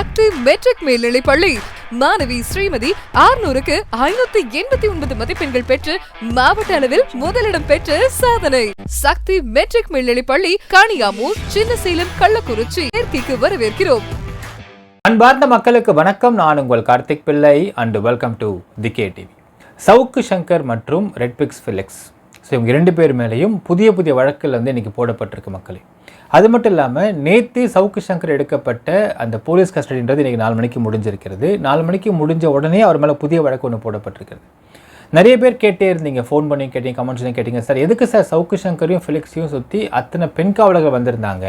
சக்தி matric மேல்நிலைப் பள்ளி மாணவி ஸ்ரீமதி 600க்கு 589 மதிப்பெண்கள் பெற்று மாவட்ட அளவில் முதலிடம் பெற்று சாதனை. சக்தி மெட்ரிக் மேல்நிலைப் பள்ளி காணியாமூர், சின்னசேலம், கள்ளக்குறிச்சி சேர்க்கைக்கு வரவேற்கிறோம். அன்பார்ந்த மக்களுக்கு வணக்கம். நான் உங்கள் Karthik Pillai and welcome to the K TV. Savukku Shankar மற்றும் ரெட்பிக்ஸ் ஃபிலிக்ஸ், ஸோ இவங்க 2 பேர் மேலேயும் புதிய வழக்கில் வந்து இன்றைக்கி போடப்பட்டிருக்கு மக்களே. அது மட்டும் இல்லாமல் நேற்று சவுக்கு சங்கர் எடுக்கப்பட்ட அந்த போலீஸ் கஸ்டடின்றது இன்றைக்கி 4 மணிக்கு முடிஞ்சிருக்கிறது. 4 மணிக்கு முடிஞ்ச உடனே அவர் மேலே புதிய வழக்கு ஒன்று போடப்பட்டிருக்கிறது. நிறைய பேர் கேட்டே இருந்தீங்க, ஃபோன் பண்ணி கேட்டீங்க, கமெண்ட்ஸ்லையும் கேட்டீங்க, சார் எதுக்கு சார் சவுக்கு சங்கரையும் ஃபிலிக்ஸையும் சுற்றி அத்தனை பெண் காவலர்கள் வந்திருந்தாங்க?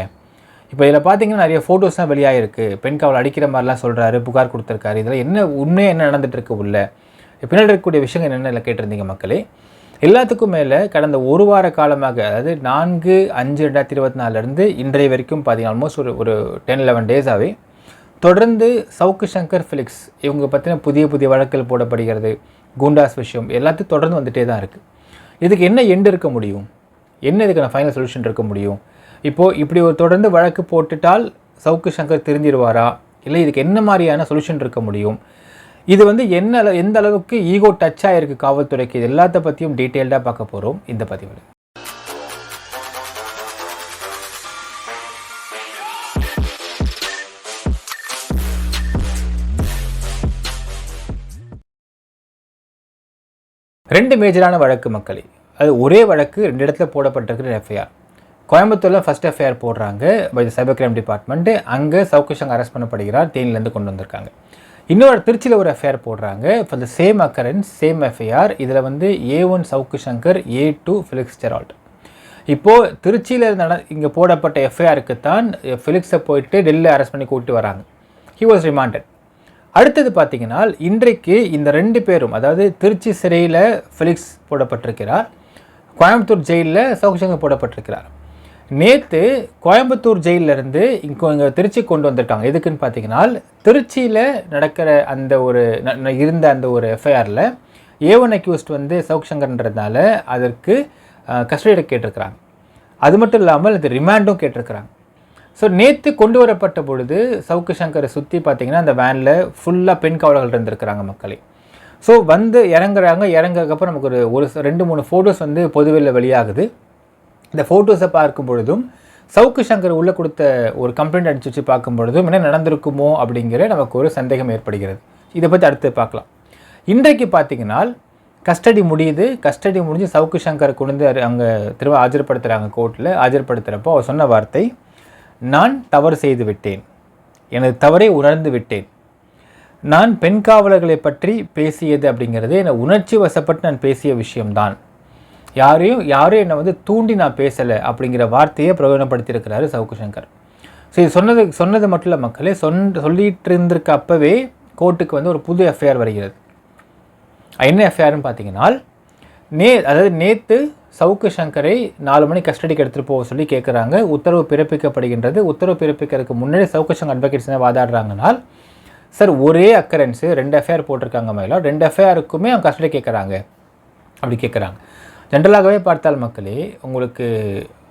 இப்போ இதில் பார்த்தீங்கன்னா நிறைய ஃபோட்டோஸ்லாம் வெளியாகிருக்கு. பெண் காவல் அடிக்கிற மாதிரிலாம் சொல்கிறாரு, புகார் கொடுத்துருக்காரு. இதில் என்ன உண்மையாக என்ன நடந்துகிட்ருக்கு உள்ள பின்னாடி இருக்கக்கூடிய விஷயங்கள் என்னென்ன கேட்டிருந்தீங்க மக்களே. எல்லாத்துக்கும் மேலே கடந்த ஒரு வார காலமாக, அதாவது 4/5/2024 இன்றைய வரைக்கும் பார்த்தீங்கன்னா ஆல்மோஸ்ட் ஒரு 10-11 டேஸாகவே தொடர்ந்து சவுக்கு சங்கர் ஃபிலிக்ஸ் இவங்க பற்றின புதிய வழக்குகள் போடப்படுகிறது. குண்டாஸ் விஷயம் எல்லாத்தையும் தொடர்ந்து வந்துகிட்டே தான் இருக்குது. இதுக்கு என்ன எண்டு இருக்க முடியும்? என்ன இதுக்கான ஃபைனல் சொல்யூஷன் இருக்க முடியும்? இப்போது இப்படி ஒரு தொடர்ந்து வழக்கு போட்டுட்டால் சவுக்கு சங்கர் திருந்திடுவாரா, இல்லை இதுக்கு என்ன மாதிரியான சொல்யூஷன் இருக்க முடியும்? இது வந்து எந்த அளவுக்கு ஈகோ டச் ஆகிருக்கு காவல்துறைக்கு, இது எல்லாத்த பற்றியும் டீட்டெயில்டாக பார்க்க போகிறோம் இந்த பதிவில். ரெண்டு மேஜரான வழக்கு மக்களே. அது ஒரே வழக்கு 2 இடத்துல போடப்பட்டிருக்கிற எஃப்ஐஆர். கோயம்புத்தூரில் ஃபர்ஸ்ட் எஃப்ஐஆர் போடுறாங்க பை சைபர் கிரைம் டிபார்ட்மெண்ட்டு. அங்கே சவுக்கு சங்கர் அரெஸ்ட் பண்ணப்படுகிறார், தேனிலேருந்து கொண்டு வந்திருக்காங்க. இன்னொரு திருச்சியில் ஒரு எஃப்ஐஆர் போடுறாங்க for the same occurrence, same FIR. இதில் வந்து A1 Savukku Shankar, A2 Felix Gerald. இப்போது திருச்சியில் இங்கே போடப்பட்ட எஃப்ஐஆருக்கு தான் ஃபிலிக்ஸை போயிட்டு டெல்லியில் அரெஸ்ட் பண்ணி கூப்பிட்டு வராங்க. He was remanded. அடுத்தது பார்த்தீங்கன்னா இன்றைக்கு இந்த 2 பேரும், அதாவது திருச்சி சிறையில் ஃபிலிக்ஸ் போடப்பட்டிருக்கிறார், கோயம்புத்தூர் ஜெயிலில் சவுக்கு சங்கர் போடப்பட்டிருக்கிறார். நேற்று கோயம்புத்தூர் ஜெயிலிருந்து இங்கே திருச்சி கொண்டு வந்திருக்காங்க. எதுக்குன்னு பார்த்தீங்கன்னா திருச்சியில் நடக்கிற அந்த இருந்த அந்த ஒரு எஃப்ஐஆரில் A1 அக்யூஸ்ட் வந்து சவுக்கு சங்கர்ன்றதுனால அதற்கு கஸ்டடி கேட்டிருக்கிறாங்க. அது மட்டும் இல்லாமல் அது ரிமாண்டும் கேட்டிருக்கிறாங்க. ஸோ நேற்று கொண்டு வரப்பட்ட பொழுது சவுக்கு சங்கரை சுற்றி பார்த்தீங்கன்னா அந்த வேனில் ஃபுல்லாக பெண் காவலர்கள் இருந்திருக்கிறாங்க மக்களே. ஸோ வந்து இறங்குறதுக்கப்புறம் நமக்கு ஒரு 2-3 ஃபோட்டோஸ் வந்து பொதுவெளியில் வெளியாகுது. இந்த ஃபோட்டோஸை பார்க்கும் பொழுதும் சவுக்கு சங்கர் உள்ளே கொடுத்த ஒரு கம்ப்ளைண்ட் அடிச்சு வச்சு பார்க்கும் பொழுதும் என்ன நடந்திருக்குமோ அப்படிங்கிற நமக்கு ஒரு சந்தேகம் ஏற்படுகிறது. இதை பற்றி அடுத்து பார்க்கலாம். இன்றைக்கு பார்த்தீங்கன்னா கஸ்டடி முடிஞ்சு சவுக்கு சங்கர் கொண்டு அங்கே திரும்ப ஆஜர்படுத்துகிறாங்க. கோர்ட்டில் ஆஜர்படுத்துகிறப்போ அவர் சொன்ன வார்த்தை, நான் தவறு செய்து விட்டேன், எனது தவறை உணர்ந்து விட்டேன், நான் பெண் காவலர்களை பற்றி பேசியது அப்படிங்கிறது என்னை உணர்ச்சி வசப்பட்டு நான் பேசிய விஷயம்தான், யாரும் என்னை வந்து தூண்டி நான் பேசலை அப்படிங்கிற வார்த்தையை பிரயோஜனப்படுத்தியிருக்கிறாரு சவுக்கு சங்கர். ஸோ இது சொன்னது மட்டும் இல்லை மக்களே, சொல்லிட்டு இருந்திருக்க அப்போவே கோர்ட்டுக்கு வந்து ஒரு புது எஃப்ஐஆர் வருகிறது. என்ன எஃப்ஐஆர்னு பார்த்தீங்கன்னா நேற்று சவுக்கு சங்கரை 4 மணி கஸ்டடிக்கு எடுத்துகிட்டு போக சொல்லி கேட்குறாங்க. உத்தரவு பிறப்பிக்கப்படுகின்றது. உத்தரவு பிறப்பிக்கிறதுக்கு முன்னாடி சவுக்கு சங்கர் அட்வொகேட்ஸ் என்ன வாதாடுறாங்கனால், சார் ஒரே அக்கரன்ஸு 2 எஃப்ஐஆர் போட்டிருக்காங்க மேலே, 2 எஃப்ஐஆருக்குமே அவங்க கஸ்டடி கேட்குறாங்க அப்படி கேட்குறாங்க. ஜென்ரலாகவே பார்த்தால் மக்களே, உங்களுக்கு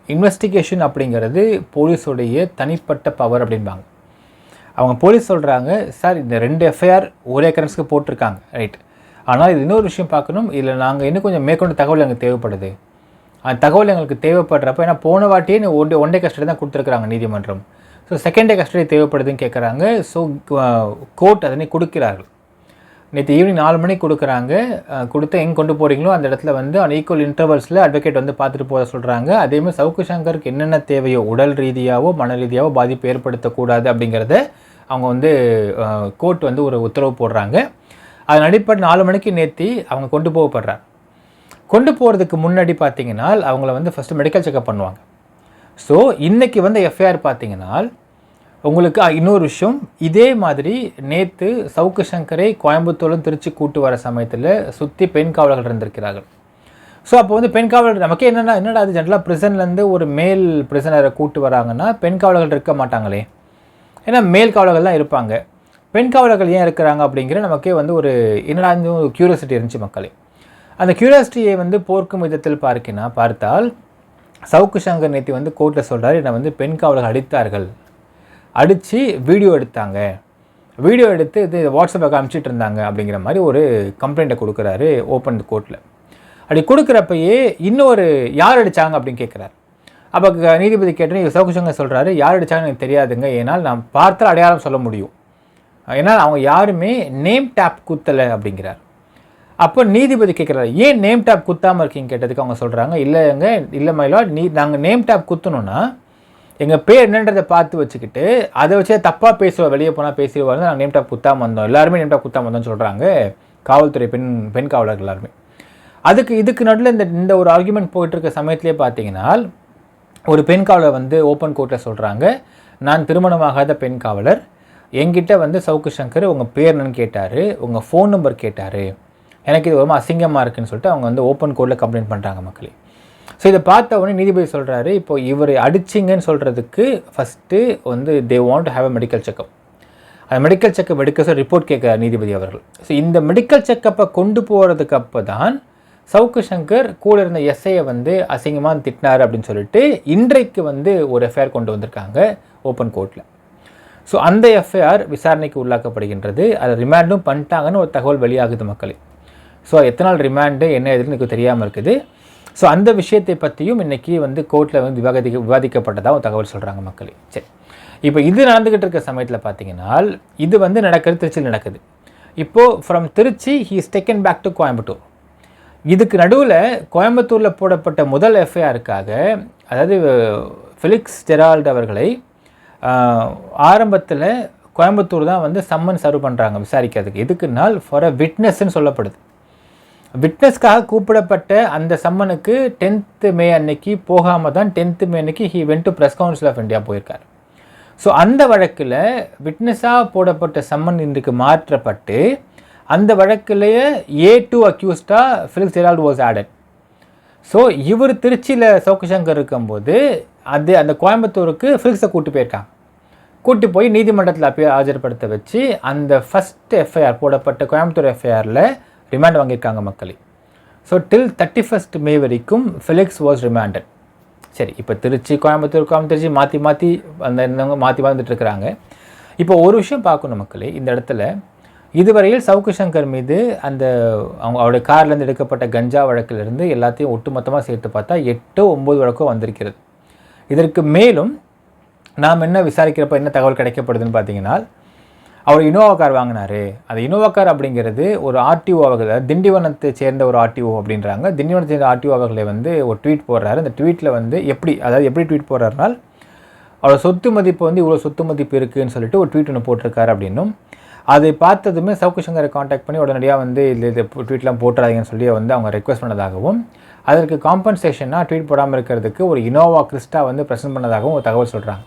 இன்வெஸ்டிகேஷன் அப்படிங்கிறது போலீஸோடைய தனிப்பட்ட பவர் அப்படின்பாங்க. அவங்க போலீஸ் சொல்கிறாங்க, சார் இந்த 2 எஃப்ஐஆர் ஒரே கரன்ஸ்க்கு போட்டிருக்காங்க, ரைட், ஆனால் இது இன்னொரு விஷயம் பார்க்கணும், இதில் நாங்கள் இன்னும் கொஞ்சம் மேற்கொண்டு தகவல் எங்களுக்கு தேவைப்படுது. அந்த தகவல் எங்களுக்கு தேவைப்படுறப்ப, ஏன்னா போன வாட்டியே ஒன் டே கஸ்டடி தான் கொடுத்துருக்குறாங்க நீதிமன்றம். ஸோ செகண்ட் டே கஸ்டடி தேவைப்படுதுன்னு கேட்குறாங்க. ஸோ கோர்ட் அதனை கொடுக்கிறார்கள். நேற்று ஈவினிங் 4 மணிக்கு கொடுக்குறாங்க. கொடுத்து எங்கே கொண்டு போகிறீங்களோ அந்த இடத்துல வந்து ஈக்குவல் இன்டர்வல்ஸில் அட்வொகேட் வந்து பார்த்துட்டு போக சொல்கிறாங்க. அதேமாதிரி சவுக்கு சங்கருக்கு என்னென்ன தேவையோ, உடல் ரீதியாகவோ மன ரீதியாகவோ பாதிப்பு ஏற்படுத்தக்கூடாது அப்படிங்கிறத அவங்க வந்து கோர்ட் வந்து ஒரு உத்தரவு போடுறாங்க. அதன் அடிப்படை 4 மணிக்கு நேற்று அவங்க கொண்டு போகப்படுறாங்க. கொண்டு போகிறதுக்கு முன்னாடி பார்த்தீங்கன்னா அவங்கள வந்து ஃபஸ்ட்டு மெடிக்கல் செக்அப் பண்ணுவாங்க. ஸோ இன்றைக்கி வந்து எஃப்ஐஆர் பார்த்தீங்கன்னா உங்களுக்கு இன்னொரு விஷயம், இதே மாதிரி நேற்று சவுக்கு சங்கரை கோயம்புத்தூர்லேருந்து திருச்சி கூட்டு வர சமயத்தில் சுற்றி பெண் காவலர்கள் இருந்திருக்கிறார்கள். ஸோ அப்போ வந்து பெண் காவலர்கள் நமக்கே என்னடா அது ஜென்ரலாக ப்ரிசன்லேருந்து ஒரு மேல் ப்ரிசனரை கூட்டு வராங்கன்னா பெண் காவலர்கள் இருக்க மாட்டாங்களே, ஏன்னா மேல் காவலர்கள் தான் இருப்பாங்க, பெண் காவலர்கள் ஏன் இருக்கிறாங்க அப்படிங்கிற நமக்கே வந்து ஒரு என்னடா ஒரு க்யூரியாசிட்டி இருந்துச்சு மக்களே. அந்த க்யூரியாசிட்டியை வந்து போர்க்கும் விதத்தில் பார்த்தால் சவுக்கு சங்கர் நேற்று வந்து கோர்ட்டில் சொல்கிறார், என்னை வந்து பெண் காவலர்கள் அடித்தார்கள், அடித்து வீடியோ எடுத்தாங்க, வீடியோ எடுத்து இது வாட்ஸ்அப்புக்கு அனுப்பிச்சிட்டு இருந்தாங்க அப்படிங்கிற மாதிரி ஒரு கம்ப்ளைண்ட்டை கொடுக்குறாரு ஓப்பன் கோர்ட்டில். அப்படி கொடுக்குறப்பயே இன்னொரு யார் அடித்தாங்க அப்படின்னு கேட்குறாரு. அப்போ நீதிபதி கேட்டேன்னு சவுக்கு சங்கர் சொல்கிறாரு, யார் அடித்தாங்கன்னு எனக்கு தெரியாதுங்க, ஏன்னால் நான் பார்த்தால் அடையாளம் சொல்ல முடியும், ஏன்னால் அவங்க யாருமே நேம் டேப் குத்தலை அப்படிங்கிறார். அப்போ நீதிபதி கேட்குறாரு, ஏன் நேம் டேப் குத்தாமல் இருக்கீங்க கேட்டதுக்கு அவங்க சொல்கிறாங்க, இல்லைங்க இல்லை மயிலாட், நாங்கள் நேம் டேப் குத்தணும்னா எங்கள் பேர் என்னன்றதை பார்த்து வச்சுக்கிட்டு அதை வச்சே தப்பாக பேசுவோம், வெளியே போனால் பேசிடுவாங்க, நாங்கள் நேம் டேப் குத்தாமல் வந்தோம், எல்லாருமே நேம் டேப் குத்தாமல் வந்தோம்னு சொல்கிறாங்க காவல்துறை பெண் காவலர்கள் எல்லாருமே. இதுக்கு நடுவில் இந்த ஒரு ஆர்குமெண்ட் போயிட்டுருக்க சமயத்திலே பார்த்தீங்கன்னா ஒரு பெண் காவலர் வந்து ஓப்பன் கோர்ட்டில் சொல்கிறாங்க, நான் திருமணமாகாத பெண் காவலர், என்கிட்ட சவுக்கு சங்கர் உங்கள் பேர் என்னன்னு கேட்டார், உங்கள் ஃபோன் நம்பர் கேட்டார், எனக்கு இது ரொம்ப அசிங்கமாக இருக்குன்னு சொல்லிட்டு அவங்க ஓப்பன் கோர்ட்டில் கம்ப்ளைண்ட் பண்ணுறாங்க மக்களே. ஸோ இதை பார்த்த உடனே நீதிபதி சொல்கிறாரு, இப்போ இவர் அடிச்சிங்கன்னு சொல்கிறதுக்கு first they want to have a medical checkup. அந்த மெடிக்கல் செக்கப் எடுக்க சொல்லி ரிப்போர்ட் கேட்குறார் நீதிபதி அவர்கள். ஸோ இந்த மெடிக்கல் செக்கப்பை கொண்டு போகிறதுக்கு அப்போ தான் சவுக்கு சங்கர் கூட இருந்த எஸ்ஐயை அசிங்கமாக திட்டினார் அப்படின்னு சொல்லிட்டு இன்றைக்கு ஒரு எஃப்ஐஆர் கொண்டு வந்திருக்காங்க ஓப்பன் கோர்ட்டில். ஸோ அந்த எஃப்ஐஆர் விசாரணைக்கு உள்ளாக்கப்படுகின்றது. அதை ரிமாண்டும் பண்ணிட்டாங்கன்னு ஒரு தகவல் வெளியாகுது மக்களே. ஸோ எத்தனை நாள் ரிமாண்டு என்ன எதுன்னு எனக்கு தெரியாமல் இருக்குது. ஸோ அந்த விஷயத்தை பற்றியும் இன்றைக்கி கோர்ட்டில் விவாதிக்கப்பட்டதாக ஒரு தகவல் சொல்கிறாங்க மக்களே. சரி, இப்போ இது நடந்துக்கிட்டு இருக்க சமயத்தில் பார்த்தீங்கன்னா இது நடக்கிறது திருச்சியில் நடக்குது. இப்போது from Trichy he is taken back to Coimbatore. இதுக்கு நடுவில் கோயம்புத்தூரில் போடப்பட்ட முதல் எஃப்ஐஆருக்காக, அதாவது ஃபெலிக்ஸ் ஜெரால்டு அவர்களை ஆரம்பத்தில் கோயம்புத்தூர் தான் சம்மன் சர்வ் பண்ணுறாங்க விசாரிக்கிறதுக்கு. எதுக்குனால் ஃபார் அ விட்னஸ்ன்னு சொல்லப்படுது. விட்னஸ்க்காக கூப்பிடப்பட்ட அந்த சம்மனுக்கு 10th மே அன்னைக்கு போகாமல் தான் 10th மே அன்னைக்கு he went to press council of India போயிருக்கார். ஸோ அந்த வழக்கில் விட்னஸாக போடப்பட்ட சம்மன் இன்றைக்கு மாற்றப்பட்டு அந்த வழக்கிலேயே A2 அக்யூஸ்டாக Felix Gerald was added. So இவர் திருச்சியில் சவுக்கு சங்கர் இருக்கும்போது அந்த கோயம்புத்தூருக்கு ஃபெலிக்ஸை கூட்டி போய் நீதிமன்றத்தில் ஆஜர்படுத்த வச்சு அந்த ஃபஸ்ட் எஃப்ஐஆர் போடப்பட்ட கோயம்புத்தூர் எஃப்ஐஆரில் ரிமாண்ட் வாங்கியிருக்காங்க மக்களே. ஸோ டில் 31st மே வரைக்கும் ஃபெலிக்ஸ் வாஸ் ரிமாண்டட். சரி, இப்போ திருச்சி திருச்சி மாற்றி வந்துட்டு இருக்கிறாங்க. இப்போ ஒரு விஷயம் பார்க்கணும் மக்களே, இந்த இடத்துல இதுவரையில் சவுக்கு சங்கர் மீது அவருடைய கார்லேருந்து எடுக்கப்பட்ட கஞ்சா வழக்கிலிருந்து எல்லாத்தையும் ஒட்டுமொத்தமாக சேர்த்து பார்த்தா 8-9 வழக்கம் வந்திருக்கிறது. இதற்கு மேலும் நாம் என்ன விசாரிக்கிறப்ப என்ன தகவல் கிடைக்கப்படுதுன்னு பார்த்தீங்கன்னா, அவர் இனோவா கார் வாங்கினார். அந்த இனோவா கார் அப்படிங்கிறது ஒரு ஆர்டிஓ அவர்கள், திண்டிவனத்தை சேர்ந்த ஒரு ஆர்டிஓ அப்படின்றாங்க. திண்டிவனத்தை சேர்ந்த ஆர்டிஓ அவர்களை ஒரு ட்வீட் போடுறாரு. அந்த ட்வீட்டில் எப்படி ட்வீட் போடுறாருனால், அவரோட சொத்து மதிப்பு இவ்வளோ சொத்து மதிப்பு இருக்குதுன்னு சொல்லிட்டு ஒரு ட்வீட் ஒன்று போட்டிருக்காரு அப்படின்னும், அதை பார்த்ததுமே சவுக்கு சங்கரை காண்டாக்ட் பண்ணி உடனடியாக இது ட்வீட்லாம் போட்டுறாதீங்கன்னு சொல்லி அவங்க ரெக்வஸ்ட் பண்ணதாகவும், அதற்கு காம்பன்சேஷனாக ட்வீட் போடாமல் இருக்கிறதுக்கு ஒரு இனோவா கிறிஸ்டா ப்ரெசென்ட் பண்ணதாகவும் ஒரு தகவல் சொல்கிறாங்க.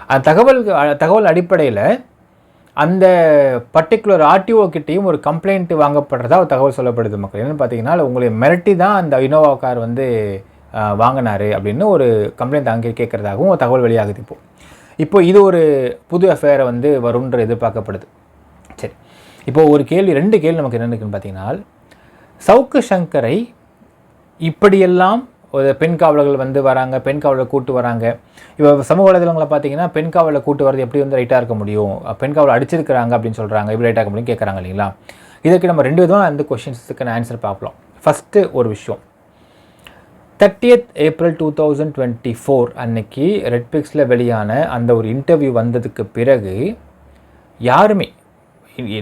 அந்த தகவல் அடிப்படையில் அந்த பர்டிகுலர் ஆர்டிஓ கிட்டேயும் ஒரு கம்ப்ளைண்ட் வாங்கப்படுறதா ஒரு தகவல் சொல்லப்படுது மக்கள். என்னென்னு பார்த்தீங்கன்னா, உங்களை மிரட்டி தான் அந்த இனோவா கார் வாங்கினார் அப்படின்னு ஒரு கம்ப்ளைண்ட் அங்கே கேட்குறதாகவும் ஒரு தகவல் வெளியாகுது. இப்போ இது ஒரு புது எஃப்ஐஆரை வரும்ன்ற எதிர்பார்க்கப்படுது. சரி, இப்போது ஒரு கேள்வி, 2 கேள்வி நமக்கு என்ன இருக்குன்னு பார்த்தீங்கன்னா, சவுக்கு சங்கரை இப்படியெல்லாம் ஒரு பெண் காவலர்கள் வராங்க, பெண் காவலர் கூட்டு வராங்க. இப்போ சமூக வலைதளங்களை பார்த்தீங்கன்னா, பெண் காவலர் கூட்டு வரது எப்படி ரைட்டாக இருக்க முடியும், பெண் காவலர் அடிச்சிருக்கிறாங்க அப்படின்னு சொல்கிறாங்க, எப்படி ரைட்டாக இருக்க முடியும் கேட்குறாங்க இல்லைங்களா. இதற்கு நம்ம 2 விதமாக அந்த கொஷின்ஸுக்கான ஆன்சர் பார்க்கலாம். ஃபஸ்ட்டு ஒரு விஷயம், 30th ஏப்ரல் 2024 அன்னைக்கு ரெட்பிக்ஸில் வெளியான அந்த ஒரு இன்டர்வியூ வந்ததுக்கு பிறகு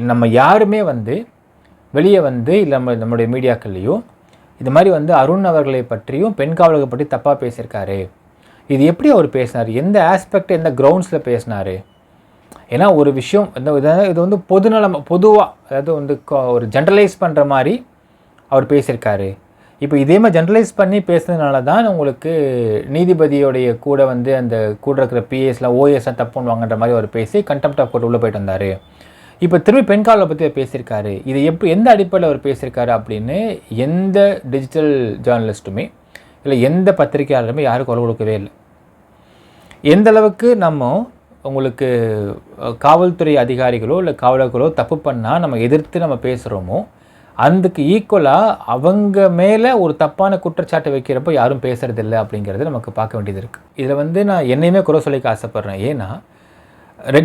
நம்ம யாருமே வெளியே இல்லை நம்மளுடைய மீடியாக்கள்லேயோ இது மாதிரி இது அவர்களை பற்றியும் பெண் காவலர்கள் பற்றி தப்பாக பேசியிருக்காரு, இது எப்படி அவர் பேசினார், எந்த ஆஸ்பெக்ட் எந்த கிரவுண்ட்ஸில் பேசினார். ஏன்னா ஒரு விஷயம் இது பொதுவாக அதாவது ஒரு ஜென்ரலைஸ் பண்ணுற மாதிரி அவர் பேசியிருக்காரு. இப்போ இதே மாதிரி ஜென்ரலைஸ் பண்ணி பேசுனதுனால தான் உங்களுக்கு நீதிபதியோடைய கூட அந்த கூட இருக்கிற பிஎஸ்லாம் ஓஎஸ்லாம் தப்பு பண்ணுவாங்கன்ற மாதிரி அவர் பேசி கண்டெம்ப்ட் ஆஃப் கோர்ட் உள்ளே போயிட்டு வந்தார். இப்போ திரும்பி பெண் காவலை பற்றி பேசியிருக்காரு. இது எந்த அடிப்படையில் அவர் பேசியிருக்காரு அப்படின்னு எந்த டிஜிட்டல் ஜேர்னலிஸ்ட்டுமே இல்லை எந்த பத்திரிகையாளருமே யாரும் குரல் கொடுக்கவே இல்லை. எந்த அளவுக்கு நம்ம உங்களுக்கு காவல்துறை அதிகாரிகளோ இல்லை காவலர்களோ தப்பு பண்ணால் நம்ம எதிர்த்து நம்ம பேசுகிறோமோ, அதுக்கு ஈக்குவலாக அவங்க மேலே ஒரு தப்பான குற்றச்சாட்டை வைக்கிறப்போ யாரும் பேசுகிறதில்லை அப்படிங்கிறது நமக்கு பார்க்க வேண்டியது இருக்குது. இதில் நான் என்னையுமே குறை சொல்லிக்க ஆசைப்பட்றேன். ஏன்னா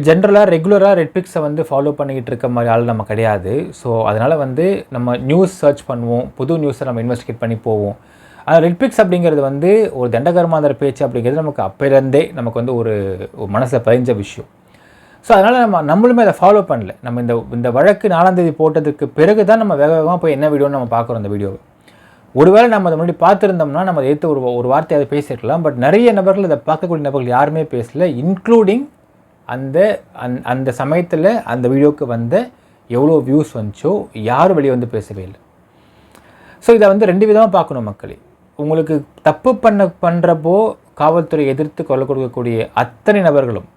ஜென்ரலாக ரெகுலராக ரெட்பிக்ஸை வந்து ஃபாலோ பண்ணிக்கிட்டு இருக்க மாதிரி ஆள் நம்ம கிடையாது. ஸோ அதனால் வந்து நம்ம நியூஸ் சர்ச் பண்ணுவோம், புது நியூஸை நம்ம இன்வெஸ்டிகேட் பண்ணி போவோம். ஆனால் ரெட்பிக்ஸ் அப்படிங்கிறது வந்து ஒரு தண்டகர்மாந்திர பேச்சு அப்படிங்கிறது நமக்கு அப்போலேருந்தே நமக்கு வந்து ஒரு மனசில் பதிஞ்ச விஷயம். ஸோ அதனால் நம்மளுமே அதை ஃபாலோ பண்ணல. நம்ம இந்த வழக்கு 4ஆம் தேதி போட்டதுக்கு பிறகு தான் நம்ம வேக வேகமாக போய் என்ன வீடியோன்னு நம்ம பார்க்குறோம் அந்த வீடியோவை. ஒருவேளை நம்ம அதை முன்னாடி பார்த்துருந்தோம்னா நம்ம அதை எடுத்து ஒரு வார்த்தையை அதை பேசியிருக்கலாம். பட் நிறைய நபர்கள் இதை பார்க்கக்கூடிய நபர்கள் யாருமே பேசல, இன்க்ளூடிங் அந்த சமயத்தில் அந்த வீடியோவுக்கு வந்த எவ்வளோ வியூஸ் வந்துச்சோ யாரும் வெளியே வந்து பேசவே இல்லை. ஸோ இதை வந்து 2 விதமாக பார்க்கணும் மக்களே. உங்களுக்கு தப்பு பண்ணுறப்போ காவல்துறை எதிர்த்து கொலை கொடுக்கக்கூடிய அத்தனை நபர்களும்,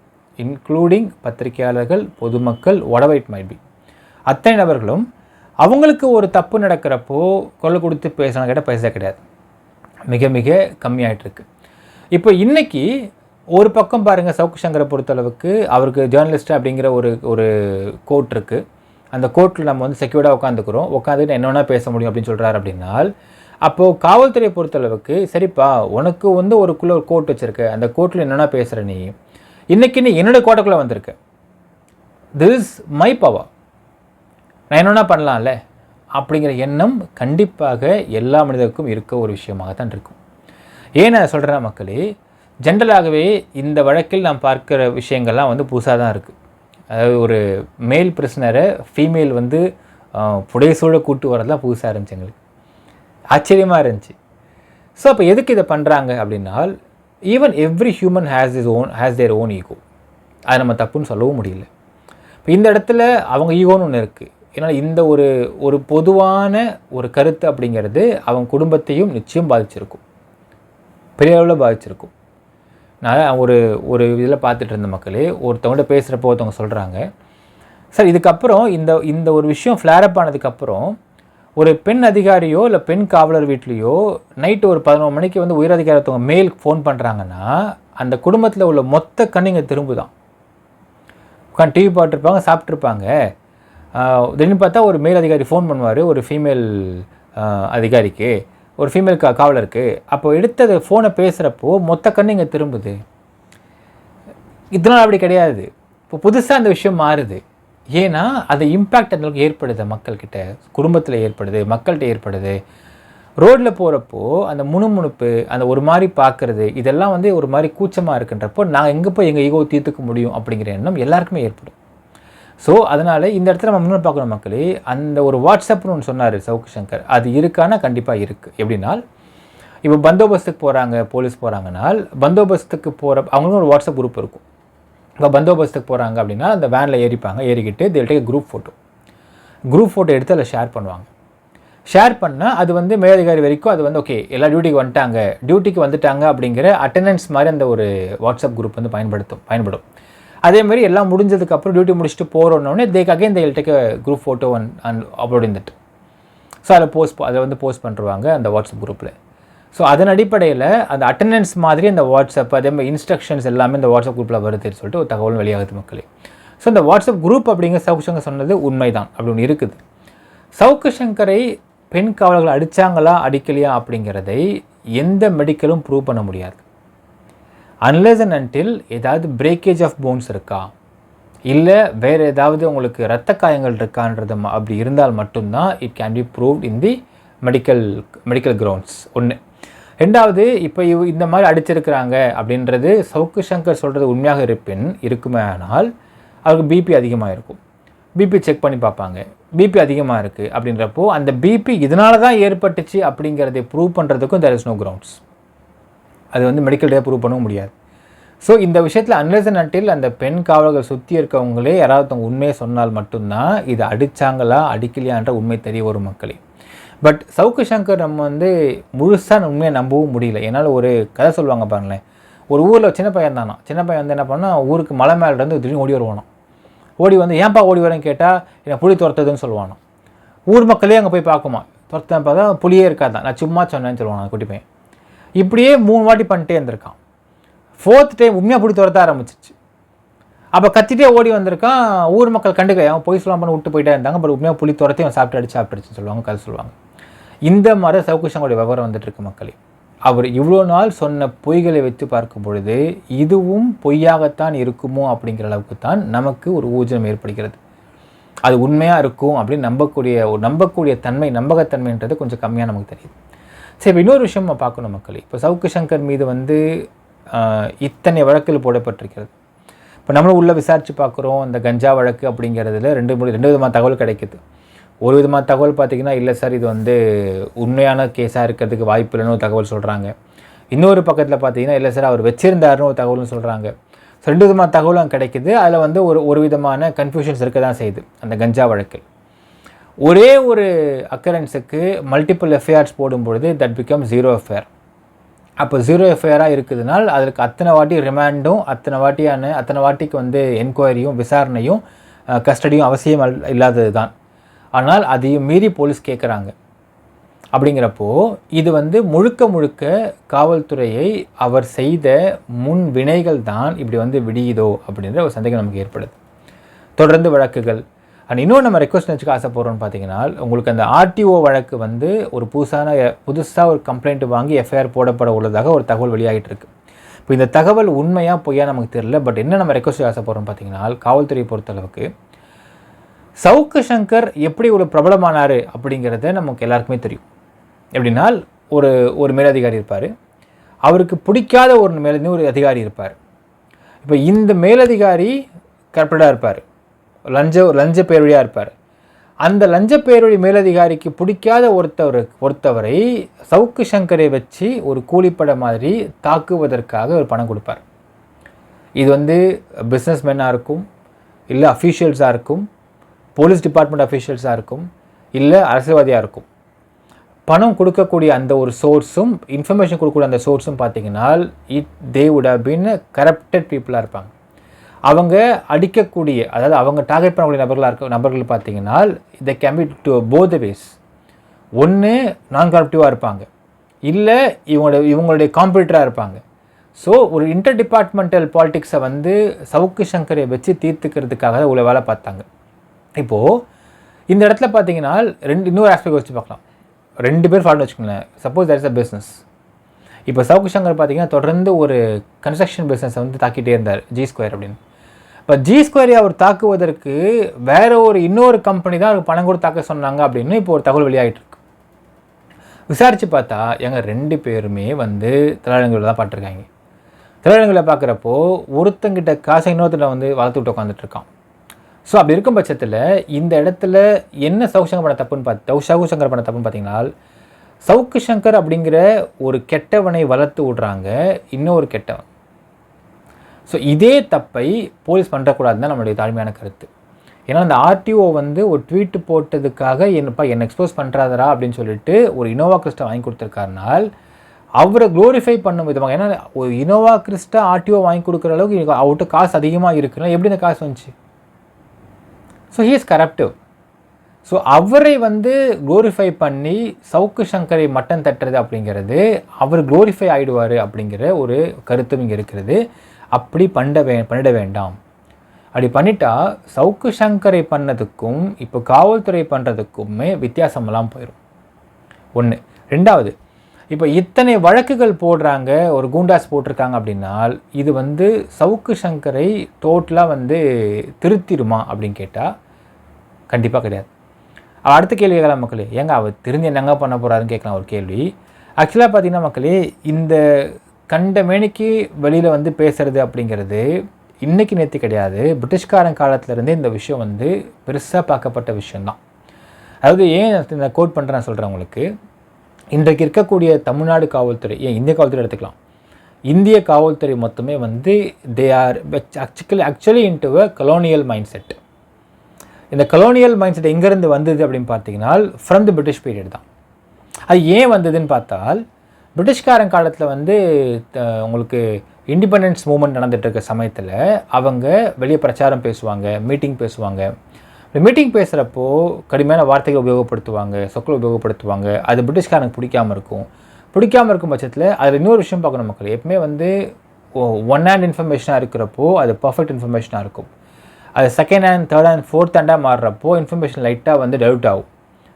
இன்க்ளூடிங் பத்திரிகையாளர்கள், பொதுமக்கள், whatever it might be, அத்தனை நபர்களும் அவங்களுக்கு ஒரு தப்பு நடக்கிறப்போ கொலை கொடுத்து பேசணும் கேட்டால் பேச கிடையாது, மிக மிக கம்மியாகிட்டுருக்கு. இப்போ இன்றைக்கி ஒரு பக்கம் பாருங்கள், சவுக்கு சங்கரை பொறுத்தளவுக்கு அவருக்கு ஜேர்னலிஸ்ட் அப்படிங்கிற ஒரு கோர்ட் இருக்குது. அந்த கோர்ட்டில் நம்ம வந்து செக்யூர்டாக உட்காந்துட்டு என்னென்னா பேச முடியும் அப்படின்னு சொல்கிறாரு. அப்படின்னால் அப்போது காவல்துறையை பொறுத்தளவுக்கு சரிப்பா, உனக்கு வந்து ஒரு கோர்ட் வச்சுருக்க, அந்த கோர்ட்டில் என்னென்னா பேசுகிற நீ இன்றைக்கி நீ என்னோடய கோட்டைக்குள்ளே வந்திருக்க, திஸ் இஸ் மை பவர், நான் என்னென்னா பண்ணலாம்ல அப்படிங்கிற எண்ணம் கண்டிப்பாக எல்லா மனிதருக்கும் இருக்க ஒரு விஷயமாக தான் இருக்கும். ஏன் நான் சொல்கிறேன் மக்களே, ஜென்ரலாகவே இந்த வழக்கில் நாம் பார்க்குற விஷயங்கள்லாம் வந்து புதுசாக தான் இருக்குது. அதாவது ஒரு மேல் பிரிசனரை ஃபீமேல் வந்து புடைசூழ கூட்டு வரதுலாம் புதுசாக இருந்துச்சு, எங்களுக்கு ஆச்சரியமாக இருந்துச்சு. ஸோ அப்போ எதுக்கு இதை பண்ணுறாங்க அப்படின்னால், even every human has their own ego. அதை நம்ம தப்புன்னு சொல்லவும் முடியல. இப்போ இந்த இடத்துல அவங்க ஈகோன்னு ஒன்று இருக்குது. ஏன்னா இந்த ஒரு பொதுவான ஒரு கருத்து அப்படிங்கிறது அவங்க குடும்பத்தையும் நிச்சயம் பாதிச்சிருக்கும், பெரிய அளவில் பாதிச்சிருக்கும். நான் ஒரு இதில் பார்த்துட்டு இருந்த மக்களே, ஒருத்தவங்கள்ட்ட பேசுகிறப்போ ஒருத்தவங்க சொல்கிறாங்க, சார் இதுக்கப்புறம் இந்த ஒரு விஷயம் ஃப்ளேரப் ஆனதுக்கப்புறம் ஒரு பெண் அதிகாரியோ இல்லை பெண் காவலர் வீட்லேயோ நைட்டு ஒரு 11 மணிக்கு வந்து உயரதிகாரி ஒருத்தவங்க மேல் ஃபோன் பண்ணுறாங்கன்னா அந்த குடும்பத்தில் உள்ள மொத்த கண்ணிங்க திரும்புதான். உட்காந்து டிவி பார்த்துருப்பாங்க, சாப்பிட்ருப்பாங்க. திடீர்னு பார்த்தா ஒரு மேல் அதிகாரி ஃபோன் பண்ணுவார் ஒரு ஃபீமேல் அதிகாரிக்கு, ஒரு ஃபீமேல் காவலருக்கு. அப்போ எடுத்தது ஃபோனை பேசுகிறப்போ மொத்த கண்ணு இங்கே திரும்புது. இதனால் அப்படி கிடையாது. இப்போ புதுசாக அந்த விஷயம் மாறுது. ஏன்னா அது இம்பேக்ட் அந்தளவுக்கு ஏற்படுது, மக்கள்கிட்ட, குடும்பத்தில் ஏற்படுது, மக்கள்கிட்ட ஏற்படுது. ரோட்டில் போகிறப்போ அந்த முணுமுணுப்பு, அந்த ஒரு மாதிரி பார்க்குறது, இதெல்லாம் வந்து ஒரு மாதிரி கூச்சமாக இருக்குன்றப்போ நாங்கள் எங்கே போய் எங்கள் ஈகோ தீர்த்துக்க முடியும் அப்படிங்கிற எண்ணம் எல்லாருக்குமே ஏற்படும். ஸோ அதனால் இந்த இடத்துல நம்ம முன்னாடி பார்க்கணும் மக்களே, அந்த ஒரு வாட்ஸ்அப்னு ஒன்று சொன்னார் சவுக்கு சங்கர், அது இருக்கானா கண்டிப்பாக இருக்குது. எப்படின்னால், இப்போ பந்தோபஸ்துக்கு போகிறாங்க, போலீஸ் போகிறாங்கனால் பந்தோபஸ்துக்கு அவங்களுக்கும் ஒரு வாட்ஸ்அப் குரூப் இருக்கும். இப்போ பந்தோபஸ்துக்கு போகிறாங்க அப்படின்னா அந்த வேனில் ஏறிக்கிட்டு they will take a group photo எடுத்து அதில் ஷேர் பண்ணுவாங்க. ஷேர் பண்ணால் அது வந்து மேலதிகாரி வரைக்கும் அது வந்து ஓகே எல்லா டியூட்டிக்கு வந்துட்டாங்க அப்படிங்கிற அட்டெண்டன்ஸ் மாதிரி அந்த ஒரு வாட்ஸ்அப் குரூப் வந்து பயன்படும். அதேமாதிரி எல்லாம் முடிஞ்சதுக்கப்புறம் டியூட்டி முடிச்சுட்டு போகிறோன்னே they will take a group photo and upload in that. So அதை வந்து போஸ்ட் பண்ணுறாங்க அந்த வாட்ஸ்அப் குரூப்பில். ஸோ அதன் அடிப்படையில் அந்த அட்டெண்டன்ஸ் மாதிரி அந்த வாட்ஸ்அப் அதே மாதிரி இன்ஸ்ட்ரக்ஷன்ஸ் எல்லாமே இந்த வாட்ஸ்அப் குரூப்பில் வருதுன்னு சொல்லிட்டு ஒரு தகவல் வெளியாகுது மக்களே. ஸோ இந்த வாட்ஸ்அப் குரூப் அப்படிங்கிற சவுக்கு சங்கர் சொன்னது உண்மைதான், அப்படி ஒன்று இருக்குது. சவுக்கு சங்கரை பெண் காவலர்கள் அடித்தாங்களா அடிக்கலையா அப்படிங்கிறதை எந்த மெடிக்கலும் ப்ரூவ் பண்ண முடியாது. அன்லெஸ் அண்ட் அன்டில் ஏதாவது பிரேக்கேஜ் ஆஃப் போன்ஸ் இருக்கா, இல்லை வேறு ஏதாவது உங்களுக்கு இரத்த காயங்கள் இருக்கான்றது அப்படி இருந்தால் மட்டும்தான் it can be proved in the medical grounds. ஒன்று. ரெண்டாவது, இப்போ இந்த மாதிரி அடிச்சிருக்கிறாங்க அப்படின்றது சவுக்கு சங்கர் சொல்கிறது உண்மையாக இருக்குமே ஆனால் அவருக்கு பிபி அதிகமாக இருக்கும். பிபி செக் பண்ணி பார்ப்பாங்க, பிபி அதிகமாக இருக்குது அப்படின்றப்போ அந்த பிபி இதனால தான் ஏற்பட்டுச்சு அப்படிங்கிறதை ப்ரூவ் பண்ணுறதுக்கும் there is no grounds. அது வந்து மெடிக்கல் டே ப்ரூவ் பண்ணவும் முடியாது. ஸோ இந்த விஷயத்தில் அன்லெஸ் அண்ட் அன்டில் அந்த பெண் காவலர்கள் சுற்றி இருக்கவங்களே யாராவது உண்மையை சொன்னால் மட்டும்தான் இது அடித்தாங்களா அடிக்கலையான்ற உண்மை தெரிய வரும் மக்களே. பட் சவுக்கு சங்கர் நம்ம வந்து முழுசாக உண்மையை நம்பவும் முடியல. என்னால் ஒரு கதை சொல்லுவாங்க பாருங்களேன், ஒரு ஊரில் சின்ன பையன் வந்து என்ன பண்ணால் ஊருக்கு மலை மேலேருந்து திடீர்னு ஓடி வருவானோ. ஓடி வந்து ஏன்ப்பா ஓடி வரேன்னு கேட்டால் என்னை புலி துரத்துதுன்னு சொல்லுவானோ. ஊர் மக்களே அங்கே போய் பார்க்குமா, துரத்தான் பார்த்தா புலியே இருக்காதான், நான் சும்மா சொன்னேன்னு சொல்லுவான் குட்டி பையன். இப்படியே 3 வாட்டி பண்ணிட்டே இருந்திருக்கான். 4th டைம் உண்மையாக புலி துரத்த ஆரம்பிச்சிச்சு. அப்போ கத்திட்டே ஓடி வந்திருக்கான். ஊர் மக்கள் கண்டுக்கல, அவன் போய் சொல்லாமல் விட்டு போயிட்டே இருந்தாங்க. பட் உண்மையாக புலி துரத்தையும் அவன் சாப்பிட்டுச்சுன்னு சொல்லுவாங்க, கதை சொல்லுவாங்க. இந்த மாதிரி சவுக்கு சங்கருடைய விவரம் வந்துட்டு இருக்கு மக்களே. அவர் இவ்வளோ நாள் சொன்ன பொய்களை வைத்து பார்க்கும் பொழுது இதுவும் பொய்யாகத்தான் இருக்குமோ அப்படிங்கிற அளவுக்கு தான் நமக்கு ஒரு ஊர்ஜனம் ஏற்படுகிறது. அது உண்மையாக இருக்கும் அப்படின்னு நம்பக்கூடிய தன்மை, நம்பகத்தன்மைன்றது கொஞ்சம் கம்மியாக நமக்கு தெரியுது. சரி, இப்போ இன்னொரு விஷயம் நம்ம பார்க்கணும் மக்களே. இப்போ சவுக்கு சங்கர் மீது வந்து இத்தனை வழக்குகள் போடப்பட்டிருக்கிறது. இப்போ நம்மளும் உள்ளே விசாரித்து பார்க்குறோம். இந்த கஞ்சா வழக்கு அப்படிங்கிறதுல ரெண்டு விதமான தகவல் கிடைக்குது. ஒரு விதமான தகவல் பார்த்திங்கன்னா, இல்லை சார் இது வந்து உண்மையான கேஸாக இருக்கிறதுக்கு வாய்ப்பு இல்லைன்னு ஒரு தகவல் சொல்கிறாங்க. இன்னொரு பக்கத்தில் பார்த்தீங்கன்னா, இல்லை சார் அவர் வச்சுருந்தாருன்னு ஒரு தகவல்னு சொல்கிறாங்க. ஸோ ரெண்டு விதமான தகவலும் கிடைக்குது. அதில் வந்து ஒரு விதமான கன்ஃபியூஷன்ஸ் இருக்க தான் செய்யுது. அந்த கஞ்சா வழக்கில் ஒரே ஒரு அக்கரன்ஸுக்கு மல்டிபிள் எஃப்ஐஆர்ஸ் போடும்பொழுது தட் பிகம் 0 எஃப்ஐஆர். அப்போ 0 எஃப்ஐஆராக இருக்குதுனால் அதற்கு அத்தனை வாட்டி ரிமாண்டும் அத்தனை வாட்டிக்கு வந்து என்கொயரியும் விசாரணையும் கஸ்டடியும் அவசியம் இல்லாதது தான். ஆனால் அதையும் மீறி போலீஸ் கேட்குறாங்க. அப்படிங்கிறப்போ இது வந்து முழுக்க காவல்துறையை அவர் செய்த முன் வினைகள் தான் இப்படி வந்து விடியுதோ அப்படின்ற ஒரு சந்தேகம் நமக்கு ஏற்படுது. தொடர்ந்து வழக்குகள். அண்ட் இன்னொன்று நம்ம ரெக்வஸ்ட் வச்சுக்க ஆசைப்படுறோன்னு பார்த்தீங்கன்னா, உங்களுக்கு அந்த ஆர்டிஓ வழக்கு வந்து ஒரு புதுசாக ஒரு கம்ப்ளைண்ட் வாங்கி எஃப்ஐஆர் போடப்பட உள்ளதாக ஒரு தகவல் வெளியாகிட்டு இருக்கு. இப்போ இந்த தகவல் உண்மையாக பொய்யா நமக்கு தெரியல. பட் என்ன நம்ம ரெக்வஸ்ட் ஆசைப்படுறோம் பார்த்தீங்கன்னா, காவல்துறையை பொறுத்தளவுக்கு சவுக்கு சங்கர் எப்படி ஒரு பிரபலமானார் அப்படிங்கிறத நமக்கு எல்லாருக்குமே தெரியும். எப்படின்னா, ஒரு மேலதிகாரி இருப்பார், அவருக்கு பிடிக்காத ஒரு அதிகாரி இருப்பார். இப்போ இந்த மேலதிகாரி கரெக்டாக இருப்பார், லஞ்ச பேரொழியாக இருப்பார். அந்த லஞ்ச பேரொழி மேலதிகாரிக்கு பிடிக்காத ஒருத்தவரை சவுக்கு சங்கரை வச்சு ஒரு கூலிப்பட மாதிரி தாக்குவதற்காக ஒரு பணம் கொடுப்பார். இது வந்து பிஸ்னஸ் மேனாக இருக்கும், இல்லை அஃபீஷியல்ஸாக இருக்கும், போலீஸ் டிபார்ட்மெண்ட் அஃபீஷியல்ஸாக இருக்கும், இல்லை அரசியல்வாதியாக இருக்கும். பணம் கொடுக்கக்கூடிய அந்த ஒரு சோர்ஸும் இன்ஃபர்மேஷன் கொடுக்கக்கூடிய அந்த சோர்ஸும் பார்த்தீங்கன்னா they would have been corrupted பீப்புளாக இருப்பாங்க. அவங்க அடிக்கக்கூடிய, அதாவது அவங்க டார்கெட் பண்ணக்கூடிய நபர்கள் பார்த்தீங்கன்னா they can be to both ways. ஒன்று நான் கரப்டிவாக இருப்பாங்க, இல்லை இவங்களுடைய காம்படிட்டராக இருப்பாங்க. ஸோ ஒரு இன்டர் டிபார்ட்மெண்டல் பாலிட்டிக்ஸை வந்து சவுக்கு சங்கரை வச்சு தீர்த்துக்கிறதுக்காக உள்ள வேலை பார்த்தாங்க. இப்போது இந்த இடத்துல பார்த்தீங்கன்னா இன்னொரு ஆஸ்பெக்ட் வச்சு பார்க்கலாம். 2 பேர் ஃபால்ட்னு வச்சுக்கோங்களேன். Suppose that is a business. இப்போ சவுக்கு சங்கர் பார்த்தீங்கன்னா தொடர்ந்து ஒரு கன்ஸ்ட்ரக்ஷன் பிஸ்னஸை வந்து தாக்கிட்டே இருந்தார், G2 அப்படின்னு. இப்போ G2 அவர் தாக்குவதற்கு வேற இன்னொரு கம்பெனி தான் அவருக்கு பணம் கூட தாக்க சொன்னாங்க அப்படின்னு இப்போ ஒரு தகவல் வெளியாகிட்டு இருக்கு. விசாரித்து பார்த்தா எங்கள் 2 பேருமே வந்து திரையரங்குகளில் தான் பார்த்துருக்காங்க. திரையரங்குகளில் பார்க்குறப்போ ஒருத்தங்கிட்ட காசை இன்னொருத்தர் வந்து வளர்த்து விட்டு உட்காந்துட்டு இருக்கான். ஸோ அப்படி இருக்கும் பட்சத்தில் இந்த இடத்துல என்ன சவுக்கு சங்கர் பண்ண தப்புன்னு பார்த்தீங்கன்னா, சவுக்கு சங்கர் அப்படிங்கிற ஒரு கெட்டவனை வளர்த்து விடுறாங்க, இன்னொரு கெட்டவன். ஸோ இதே தப்பை போலீஸ் பண்ணுறக்கூடாதுன்னு தான் நம்மளுடைய தாழ்மையான கருத்து. ஏன்னா அந்த ஆர்டிஓ வந்து ஒரு ட்வீட் போட்டதுக்காக என்ன எக்ஸ்போஸ் பண்ணுறாதரா அப்படின்னு சொல்லிட்டு ஒரு இனோவா கிறிஸ்டா வாங்கி கொடுத்துருக்காருனால் அவரை க்ளோரிஃபை பண்ணும் விதமாக. ஏன்னா ஒரு இனோவா கிறிஸ்டா ஆர்டிஓ வாங்கி கொடுக்குற அளவுக்கு அவர்கிட்ட காசு அதிகமாக இருக்குன்னா எப்படி இந்த காசு வந்துச்சு? So he is corruptive. So அவரை வந்து க்ளோரிஃபை பண்ணி சவுக்கு சங்கரை மட்டம் தட்டுறது அப்படிங்கிறது அவர் க்ளோரிஃபை ஆகிடுவார் அப்படிங்கிற ஒரு கருத்தும் இங்கே இருக்கிறது. அப்படி பண்ணிட வேண்டாம். அப்படி பண்ணிட்டா சவுக்கு சங்கரை பண்ணதுக்கும் இப்போ காவல்துறை பண்ணுறதுக்குமே வித்தியாசமெல்லாம் போயிடும். 1. 2வது, இப்போ இத்தனை வழக்குகள் போடுறாங்க, ஒரு கூண்டாஸ் போட்டிருக்காங்க அப்படின்னால் இது வந்து சவுக்கு சங்கரை டோட்டலாக வந்து திருத்திடுமா அப்படின்னு கேட்டால் கண்டிப்பாக கிடையாது. அடுத்த கேள்வி கேட்கலாம் மக்களே, ஏங்க அவர் திருந்தி என்னங்க பண்ண போகிறாருன்னு கேட்கலாம் ஒரு கேள்வி. ஆக்சுவலாக பார்த்தீங்கன்னா மக்களே, இந்த கண்ட மேனிக்கு வெளியில் வந்து பேசுகிறது அப்படிங்கிறது இன்றைக்கி நேற்று கிடையாது. பிரிட்டிஷ்காரன் காலத்திலேருந்தே இந்த விஷயம் வந்து பெருசாக பார்க்கப்பட்ட விஷயந்தான். அதாவது ஏன் இந்த கோட் பண்ணுறேன் நான் சொல்கிறேன் உங்களுக்கு. இன்றைக்கு இருக்கக்கூடிய தமிழ்நாடு காவல்துறை, ஏன் இந்திய காவல்துறை எடுத்துக்கலாம், இந்திய காவல்துறை மொத்தமே வந்து they are actually into a colonial mind set. இந்த கலோனியல் மைண்ட் செட் எங்கேருந்து வந்தது அப்படின்னு பார்த்தீங்கன்னா ஃப்ரம் தி பிரிட்டிஷ் பீரியட் தான். அது ஏன் வந்ததுன்னு பார்த்தால், பிரிட்டிஷ்காரன் காலத்தில் வந்து உங்களுக்கு இண்டிபெண்டன்ஸ் மூவ்மெண்ட் நடந்துகிட்டு இருக்க சமயத்தில் அவங்க வெளியே பிரச்சாரம் பேசுவாங்க, மீட்டிங் பேசுவாங்க. மீட்டிங் பேசுகிறப்போ கடுமையான வார்த்தைகள் உபயோகப்படுத்துவாங்க, சொற்கள் உபயோகப்படுத்துவாங்க. அது பிரிட்டிஷ்காரனுக்கு பிடிக்காமல் இருக்கும் பட்சத்தில் அதில் இன்னொரு விஷயம் பார்க்கணும் மக்கள். எப்பவுமே வந்து ஒன் ஹேண்ட் இன்ஃபர்மேஷனாக இருக்கிறப்போ அது பர்ஃபெக்ட் இன்ஃபர்மேஷனாக இருக்கும். அது second hand, third hand, fourth ஹேண்டாக மாறுறப்போ இன்ஃபர்மேஷன் லைட்டாக வந்து டவுட் ஆகும்.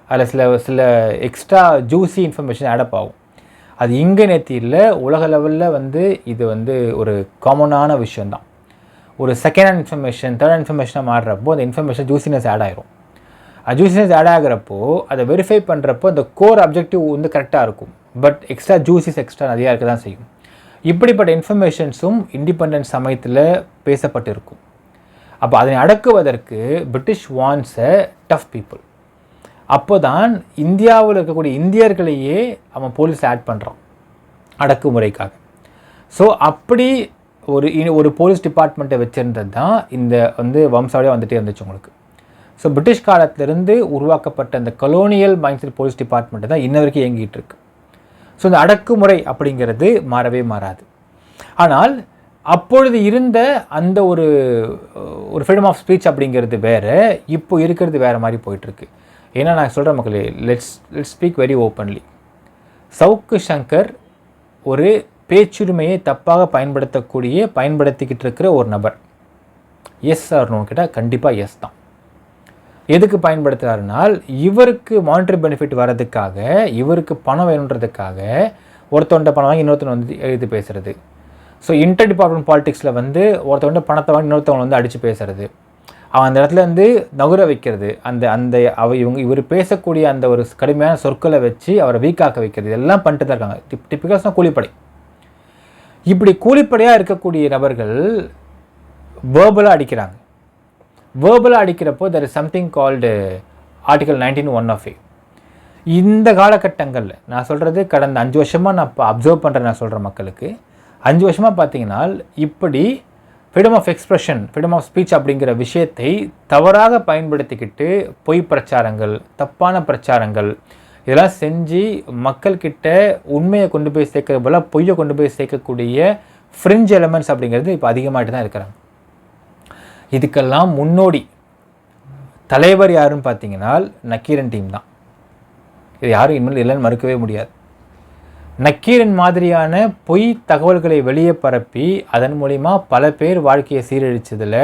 அதில் சில எக்ஸ்ட்ரா ஜூஸி இன்ஃபர்மேஷன் ஆடப் ஆகும். அது இங்கே நேற்று இல்லை, உலக லெவலில் வந்து இது வந்து ஒரு காமனான விஷயந்தான். ஒரு second hand information third hand இன்ஃபர்மேஷனாக மாறுறப்போ அந்த இன்ஃபர்மேஷன் ஜூசினஸ் ஆட் ஆகிரும். ஜூசினஸ் ஆட் ஆகிறப்போ அதை வெரிஃபை பண்ணுறப்போ அந்த கோர் அப்ஜெக்டிவ் வந்து கரெக்டாக இருக்கும். பட் எக்ஸ்ட்ரா ஜூசிஸ் எக்ஸ்ட்ரா நிறையா இருக்க தான் செய்யும். இப்படிப்பட்ட இன்ஃபர்மேஷன்ஸும் இண்டிபெண்டன்ஸ் சமயத்தில் பேசப்பட்டிருக்கும். அப்போ அதனை அடக்குவதற்கு British wants a tough people. அப்போ தான் இந்தியாவில் இருக்கக்கூடிய இந்தியர்களையே அவன் போலீஸ் ஆட் பண்ணுறான் அடக்குமுறைக்காக. ஸோ அப்படி ஒரு போலீஸ் டிபார்ட்மெண்ட்டை வச்சுருந்தது தான் இந்த வந்து வம்சாவளியாக வந்துகிட்டே இருந்துச்சு உங்களுக்கு. ஸோ பிரிட்டிஷ் காலத்திலிருந்து உருவாக்கப்பட்ட இந்த கொலோனியல் மைண்ட்செட் போலீஸ் டிபார்ட்மெண்ட்டு தான் இன்ன வரைக்கும் இயங்கிட்டு இருக்கு. ஸோ இந்த அடக்குமுறை அப்படிங்கிறது மாறவே மாறாது. ஆனால் அப்பொழுது இருந்த அந்த ஒரு ஃப்ரீடம் ஆஃப் ஸ்பீச் அப்படிங்கிறது வேறு, இப்போ இருக்கிறது வேறு மாதிரி போயிட்டுருக்கு. ஏன்னா நான் சொல்கிற மக்களே, let's speak very openly. Savukku Shankar ஒரு பேச்சுரிமையை தப்பாக பயன்படுத்திக்கிட்டு இருக்கிற ஒரு நபர். எஸ் ஆர் நோ கேட்டால் கண்டிப்பாக எஸ் தான். எதுக்கு பயன்படுத்துகிறாருனால், இவருக்கு மானிட்டரி பெனிஃபிட் வர்றதுக்காக, இவருக்கு பணம் வேணுன்றதுக்காக ஒருத்தவன்ட்ட பணம் வாங்கி இன்னொருத்தன் வந்து எழுதி பேசுகிறது. ஸோ இன்டர் டிபார்ட்மெண்ட் பாலிடிக்ஸில் வந்து ஒருத்தவன்ட்ட பணத்தை வாங்கி இன்னொருத்தவங்க வந்து அடித்து பேசுறது, அவன் அந்த இடத்துல வந்து நகுர வைக்கிறது, இவர் பேசக்கூடிய அந்த ஒரு கடுமையான சொற்களை வச்சு அவரை வீக்காக்க வைக்கிறது, இதெல்லாம் பண்ணிட்டு தான் இருக்காங்க. டிப்பிக்கல்ஸ்னால் கூலிப்படை. இப்படி கூலிப்படையாக இருக்கக்கூடிய நபர்கள் வேர்பலாக அடிக்கிறாங்க. வேர்பலாக அடிக்கிறப்போ there is something called article 19(1)(a). இந்த காலகட்டங்களில் நான் சொல்கிறது கடந்த 5 வருஷமாக நான் இப்போ அப்சர்வ் பண்ணுறேன். நான் சொல்கிற மக்களுக்கு 5 வருஷமாக பார்த்தீங்கன்னா இப்படி freedom of expression, freedom of speech அப்படிங்கிற விஷயத்தை தவறாக பயன்படுத்திக்கிட்டு பொய் பிரச்சாரங்கள், தப்பான பிரச்சாரங்கள் இதெல்லாம் செஞ்சு மக்கள்கிட்ட உண்மையை கொண்டு போய் சேர்க்கறது போல் பொய்யை கொண்டு போய் சேர்க்கக்கூடிய ஃப்ரிஞ்ச் எலமெண்ட்ஸ் அப்படிங்கிறது இப்போ அதிகமாகிட்டு தான் இருக்கிறாங்க. இதுக்கெல்லாம் முன்னோடி தலைவர் யாருன்னு பார்த்தீங்கன்னா நக்கீரன் டீம் தான். இது யாரும் இனிமேல் இல்லைன்னு மறுக்கவே முடியாது. நக்கீரன் மாதிரியான பொய் தகவல்களை வெளியே பரப்பி அதன் மூலிமா பல பேர் வாழ்க்கையை சீரழிச்சதில்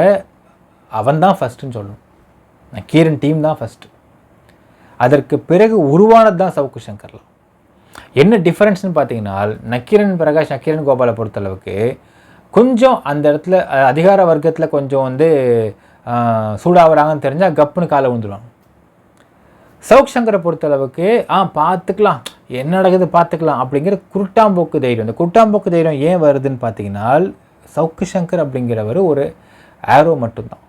அவன் தான் ஃபஸ்ட்டுன்னு சொல்லணும். நக்கீரன் டீம் தான் ஃபஸ்ட்டு. அதற்கு பிறகு உருவானது தான் சவுக்கு சங்கர்லாம். என்ன டிஃப்ரென்ஸ்னு பார்த்தீங்கன்னா, நக்கீரன் பிரகாஷ், நக்கீரன் கோபாலை பொறுத்தளவுக்கு கொஞ்சம் அந்த இடத்துல அதிகார வர்க்கத்தில் கொஞ்சம் வந்து சூடாகிறாங்கன்னு தெரிஞ்சால் கப்புன்னு காலை விழுந்துடுவாங்க. சவுக் சங்கரை பொறுத்தளவுக்கு பார்த்துக்கலாம், என்ன நடக்குது பார்த்துக்கலாம் அப்படிங்கிற குருட்டாம்போக்கு தைரியம். இந்த குருட்டாம்போக்கு தைரியம் ஏன் வருதுன்னு பார்த்தீங்கன்னா, சவுக்கு சங்கர் அப்படிங்கிறவர் ஒரு ஆரோ மட்டும்தான்.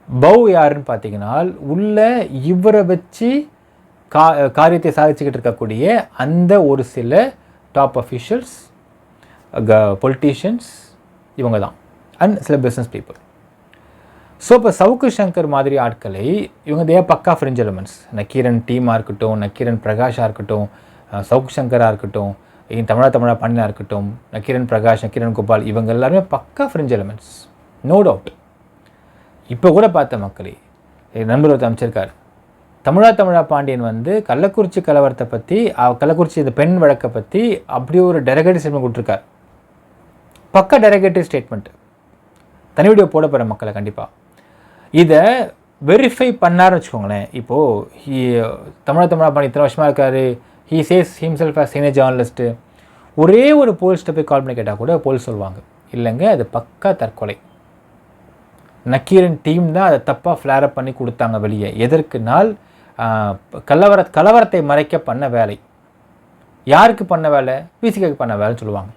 பவு யாருன்னு பார்த்தீங்கன்னா, உள்ள இவரை வச்சு காரியத்தை சாதிச்சுக்கிட்டு இருக்கக்கூடிய அந்த ஒரு சில டாப் அஃபிஷியல்ஸ், பொலிட்டீஷியன்ஸ் இவங்க தான், அண்ட் சில பிஸ்னஸ் பீப்புள். ஸோ இப்போ சவுக்கு சங்கர் மாதிரி ஆட்களை இவங்க தே பக்கா ஃப்ரிஞ்ச் எலிமெண்ட்ஸ். நக்கீரன் டீமாக இருக்கட்டும், நக்கீரன் பிரகாஷாக இருக்கட்டும், சவுக்கு சங்கராக இருக்கட்டும், தமிழா பாண்டியனாக இருக்கட்டும், நக்கீரன் பிரகாஷ், நக்கீரன் கோபால், இவங்க எல்லாருமே பக்கா ஃப்ரிஞ்ச் எலிமெண்ட்ஸ், நோ டவுட். இப்போ கூட பார்த்த மக்களே, நண்பர் ஒருத்தர் அமைச்சிருக்கார், தமிழா பாண்டியன் வந்து கள்ளக்குறிச்சி கலவரத்தை பற்றி, கள்ளக்குறிச்சி இந்த பெண் வழக்கை பற்றி அப்படியே ஒரு டெரகேட்டிவ் ஸ்டேட்மெண்ட் கொடுத்துருக்கார். பக்கா டெரகேட்டிவ் ஸ்டேட்மெண்ட். தனி வீடியோ போட போகிற மக்களை கண்டிப்பாக இதை வெரிஃபை பண்ணார்னு வச்சுக்கோங்களேன். இப்போது தமிழா பாண்டியன் இத்தனை வருஷமாக இருக்கார், he says himself as senior journalist. ஒரே ஒரு போலீஸ்கிட்ட போய் கால் பண்ணி கேட்டால் கூட போலீஸ் சொல்லுவாங்க, இல்லைங்க அது பக்கா தற்கொலை, நக்கீரன் டீம் தான் அதை தப்பாக ஃப்ளேரப் பண்ணி கொடுத்தாங்க வெளியே. எதற்குனால் கலவரத்தை மறைக்க பண்ண வேலை. யாருக்கு பண்ண வேலை? பிசிகாக்கு பண்ண வேலைன்னு சொல்லுவாங்க.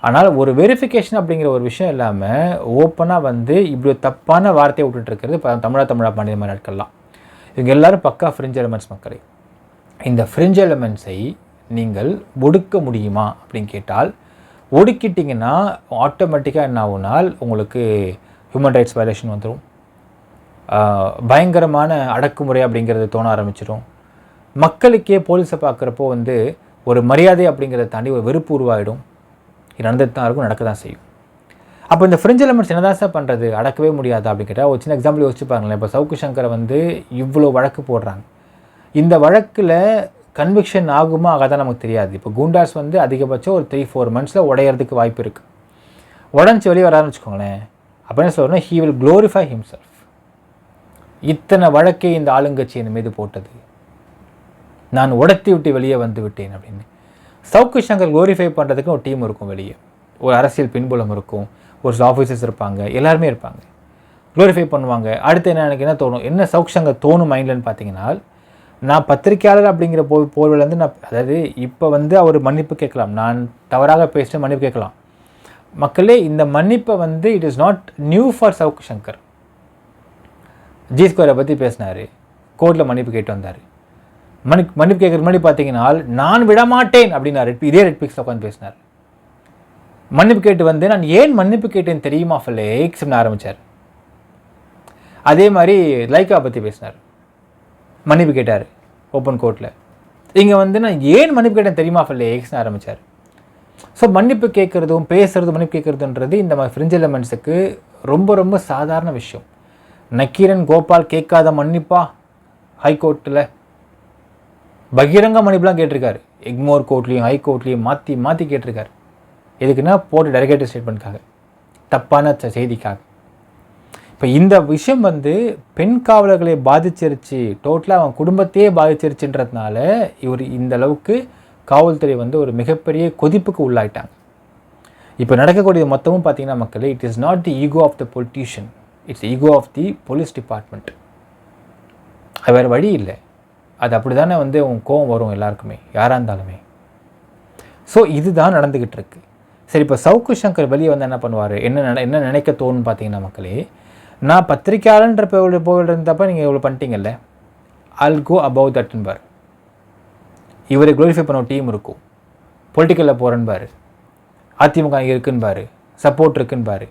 ஆனால் ஒரு வெரிஃபிகேஷன் அப்படிங்கிற ஒரு விஷயம் இல்லாமல் ஓப்பனாக வந்து இப்படி தப்பான வார்த்தையை விட்டுட்டுருக்கிறது இப்போ தமிழா பாண்டியன் மாதிரி ஆட்கள்லாம். இவங்க எல்லோரும் பக்கா ஃப்ரிஞ்ச் எலிமெண்ட்ஸ் மக்களே. இந்த ஃப்ரிஞ்ச் எலிமெண்ட்ஸை நீங்கள் ஒடுக்க முடியுமா அப்படின்னு கேட்டால், ஒடுக்கிட்டிங்கன்னா ஆட்டோமேட்டிக்காக என்ன ஆகுனால் உங்களுக்கு ஹியூமன் ரைட்ஸ் வயலேஷன் வந்துடும், பயங்கரமான அடக்குமுறை அப்படிங்கிறது தோண ஆரம்பிச்சிடும். மக்களுக்கே போலீஸை பார்க்குறப்போ வந்து ஒரு மரியாதை அப்படிங்கிறத தாண்டி ஒரு வெறுப்பு உருவாகிடும். இது நடந்துட்டு தான் இருக்கும், நடக்க தான் செய்யும். அப்போ இந்த ஃப்ரிஞ்ச் எலிமெண்ட்ஸ் என்ன தான் சார் பண்ணுறது, அடக்கவே முடியாது அப்படின்னு கேட்டால் ஒரு சின்ன எக்ஸாம்பிள் யோசிச்சு பாருங்களேன். இப்போ சவுக்கு சங்கரை வந்து இவ்வளோ வழக்கு போடுறாங்க, இந்த வழக்கில் கன்விக்ஷன் ஆகுமா ஆகாதான் நமக்கு தெரியாது. இப்போ குண்டாஸ் வந்து அதிகபட்சம் ஒரு 3-4 monthஸில் உடையிறதுக்கு வாய்ப்பு இருக்குது. உடஞ்சி வெளியே வராதுன்னு வச்சுக்கோங்களேன். அப்போ என்ன சொல்கிறேன்னா, ஹீ வில் க்ளோரிஃபை ஹிம்செல்ஃப். இத்தனை வழக்கே இந்த ஆளுங்கட்சி என் மீது போட்டது, நான் உடத்தி விட்டு வெளியே வந்து விட்டேன் அப்படின்னு. சவுக்கு சங்கர் க்ளோரிஃபை பண்ணுறதுக்கு ஒரு டீம் இருக்கும், வெளியே ஒரு அரசியல் பின்புலம் இருக்கும், ஒரு சில ஆஃபீஸர்ஸ் இருப்பாங்க, எல்லாருமே இருப்பாங்க, க்ளோரிஃபை பண்ணுவாங்க. அடுத்து எனக்கு என்ன தோணும், என்ன சவுக்கு சங்கர் தோணும் மைண்ட்லன்னு பார்த்தீங்கன்னா, நான் பத்திரிக்கையாளர் அப்படிங்கிற போர்விலேருந்து அதாவது இப்போ அவர் மன்னிப்பு கேட்கலாம், நான் தவறாக பேசிட்டு மன்னிப்பு கேட்கலாம். மக்களே, இந்த மன்னிப்பை it is not new for Savukku Shankar. G ஸ்கொயரை பற்றி பேசினார், கோர்ட்டில் மன்னிப்பு கேட்டு வந்தார். மன்னிப்பு கேட்குற முன்னாடி பார்த்தீங்கன்னா, நான் விடமாட்டேன் அப்படின்னாரு, இதே ரெட் பிக்ஸில் உட்காந்து பேசினார். மன்னிப்பு கேட்டு நான் ஏன் மன்னிப்பு கேட்டேன்னு தெரியுமா ஃபிளேக்ஸ்னு ஆரம்பித்தார். அதே மாதிரி லைக்கா பற்றி பேசினார், மன்னிப்பு கேட்டார் ஓப்பன் கோர்ட்டில். இங்கே நான் ஏன் மன்னிப்பு கேட்டேன் தெரியுமா ஃபிளேக்ஸ்னு ஆரம்பித்தார். ஸோ மன்னிப்பு கேட்குறதும் பேசுகிறதும் மன்னிப்பு கேட்குறதுன்றது இந்த மாதிரி ஃப்ரிஞ்ச் எலமெண்ட்ஸுக்கு ரொம்ப ரொம்ப சாதாரண விஷயம். நக்கீரன் கோபால் கேட்காத மன்னிப்பா ஹைகோர்ட்டில் பகிரங்க மன்னிப்புலாம் கேட்டிருக்காரு. எக்மோர் கோர்ட்லேயும் ஹைகோர்ட்லேயும் மாற்றி மாற்றி கேட்டிருக்காரு. எதுக்குன்னா போட்டு டெலிகேட்டிவ் ஸ்டேட்மெண்ட்காக, தப்பான செய்திக்காக. இப்போ இந்த விஷயம் பெண் காவலர்களை பாதிச்சிருச்சு, டோட்டலாக அவன் குடும்பத்தையே பாதிச்சிருச்சுன்றதுனால இவர் இந்த அளவுக்கு காவல்துறை ஒரு மிகப்பெரிய கொதிப்புக்கு உள்ளாயிட்டாங்க. இப்போ நடக்கக்கூடிய மொத்தமும் பார்த்தீங்கன்னா மக்களே, it is not the ego of the politician, it's ego of the police department. அது வேறு வழி இல்லை. அது அப்படி தானே உன் கோவம் வரும் எல்லாருக்குமே, யாராக இருந்தாலுமே. ஸோ இதுதான் நடந்துக்கிட்டு இருக்கு. சரி, இப்போ சவுக்கு சங்கர் வெளியே என்ன பண்ணுவார், என்ன நினைக்க தோணுன்னு பார்த்தீங்கன்னா மக்களே, நான் பத்திரிக்கையாளன்ற போவில் இருந்தப்போ நீங்கள் இவ்வளோ பண்ணிட்டீங்கல்ல, I'll go above that பார். இவரை க்ளோரிஃபை பண்ண ஒரு டீம் இருக்கும், பொலிட்டிக்கலில் போகிறேன்னு அதிமுக இருக்குன்னு பாரு, சப்போர்ட் இருக்குன்னு பாரு.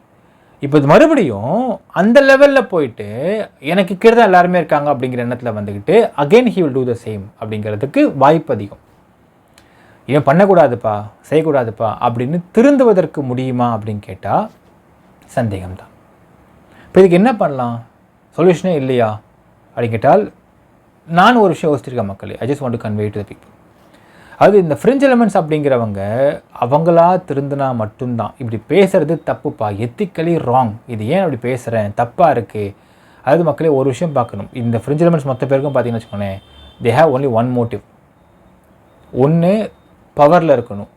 இப்போ இது மறுபடியும் அந்த லெவலில் போயிட்டு எனக்கு கீழே தான் எல்லாருமே இருக்காங்க அப்படிங்கிற எண்ணத்தில் வந்துக்கிட்டு again he will do the same அப்படிங்கிறதுக்கு வாய்ப்பு அதிகம். இவன் பண்ணக்கூடாதுப்பா, செய்யக்கூடாதுப்பா அப்படின்னு திருந்துவதற்கு முடியுமா அப்படின்னு கேட்டால் சந்தேகம்தான். இப்போ இதுக்கு என்ன பண்ணலாம், சொல்யூஷனே இல்லையா அப்படின்னு கேட்டால், நான் ஒரு விஷயம் யோசிச்சிருக்கேன் மக்களே. I just want to convey to the people. அது இந்த ஃப்ரிஞ்ச் எலமெண்ட்ஸ் அப்படிங்கிறவங்க அவங்களா திருந்தினா மட்டும்தான். இப்படி பேசுகிறது தப்புப்பா, எத்திக்கலி ராங், இது ஏன் அப்படி பேசுகிறேன், தப்பாக இருக்குது. அதாவது மக்களே ஒரு விஷயம் பார்க்கணும், இந்த ஃப்ரிஞ்ச் எலமெண்ட்ஸ் மொத்த பேருக்கும் பார்த்தீங்கன்னு வச்சுக்கோங்களேன், they have only one motive. ஒன்று பவரில் இருக்கணும்,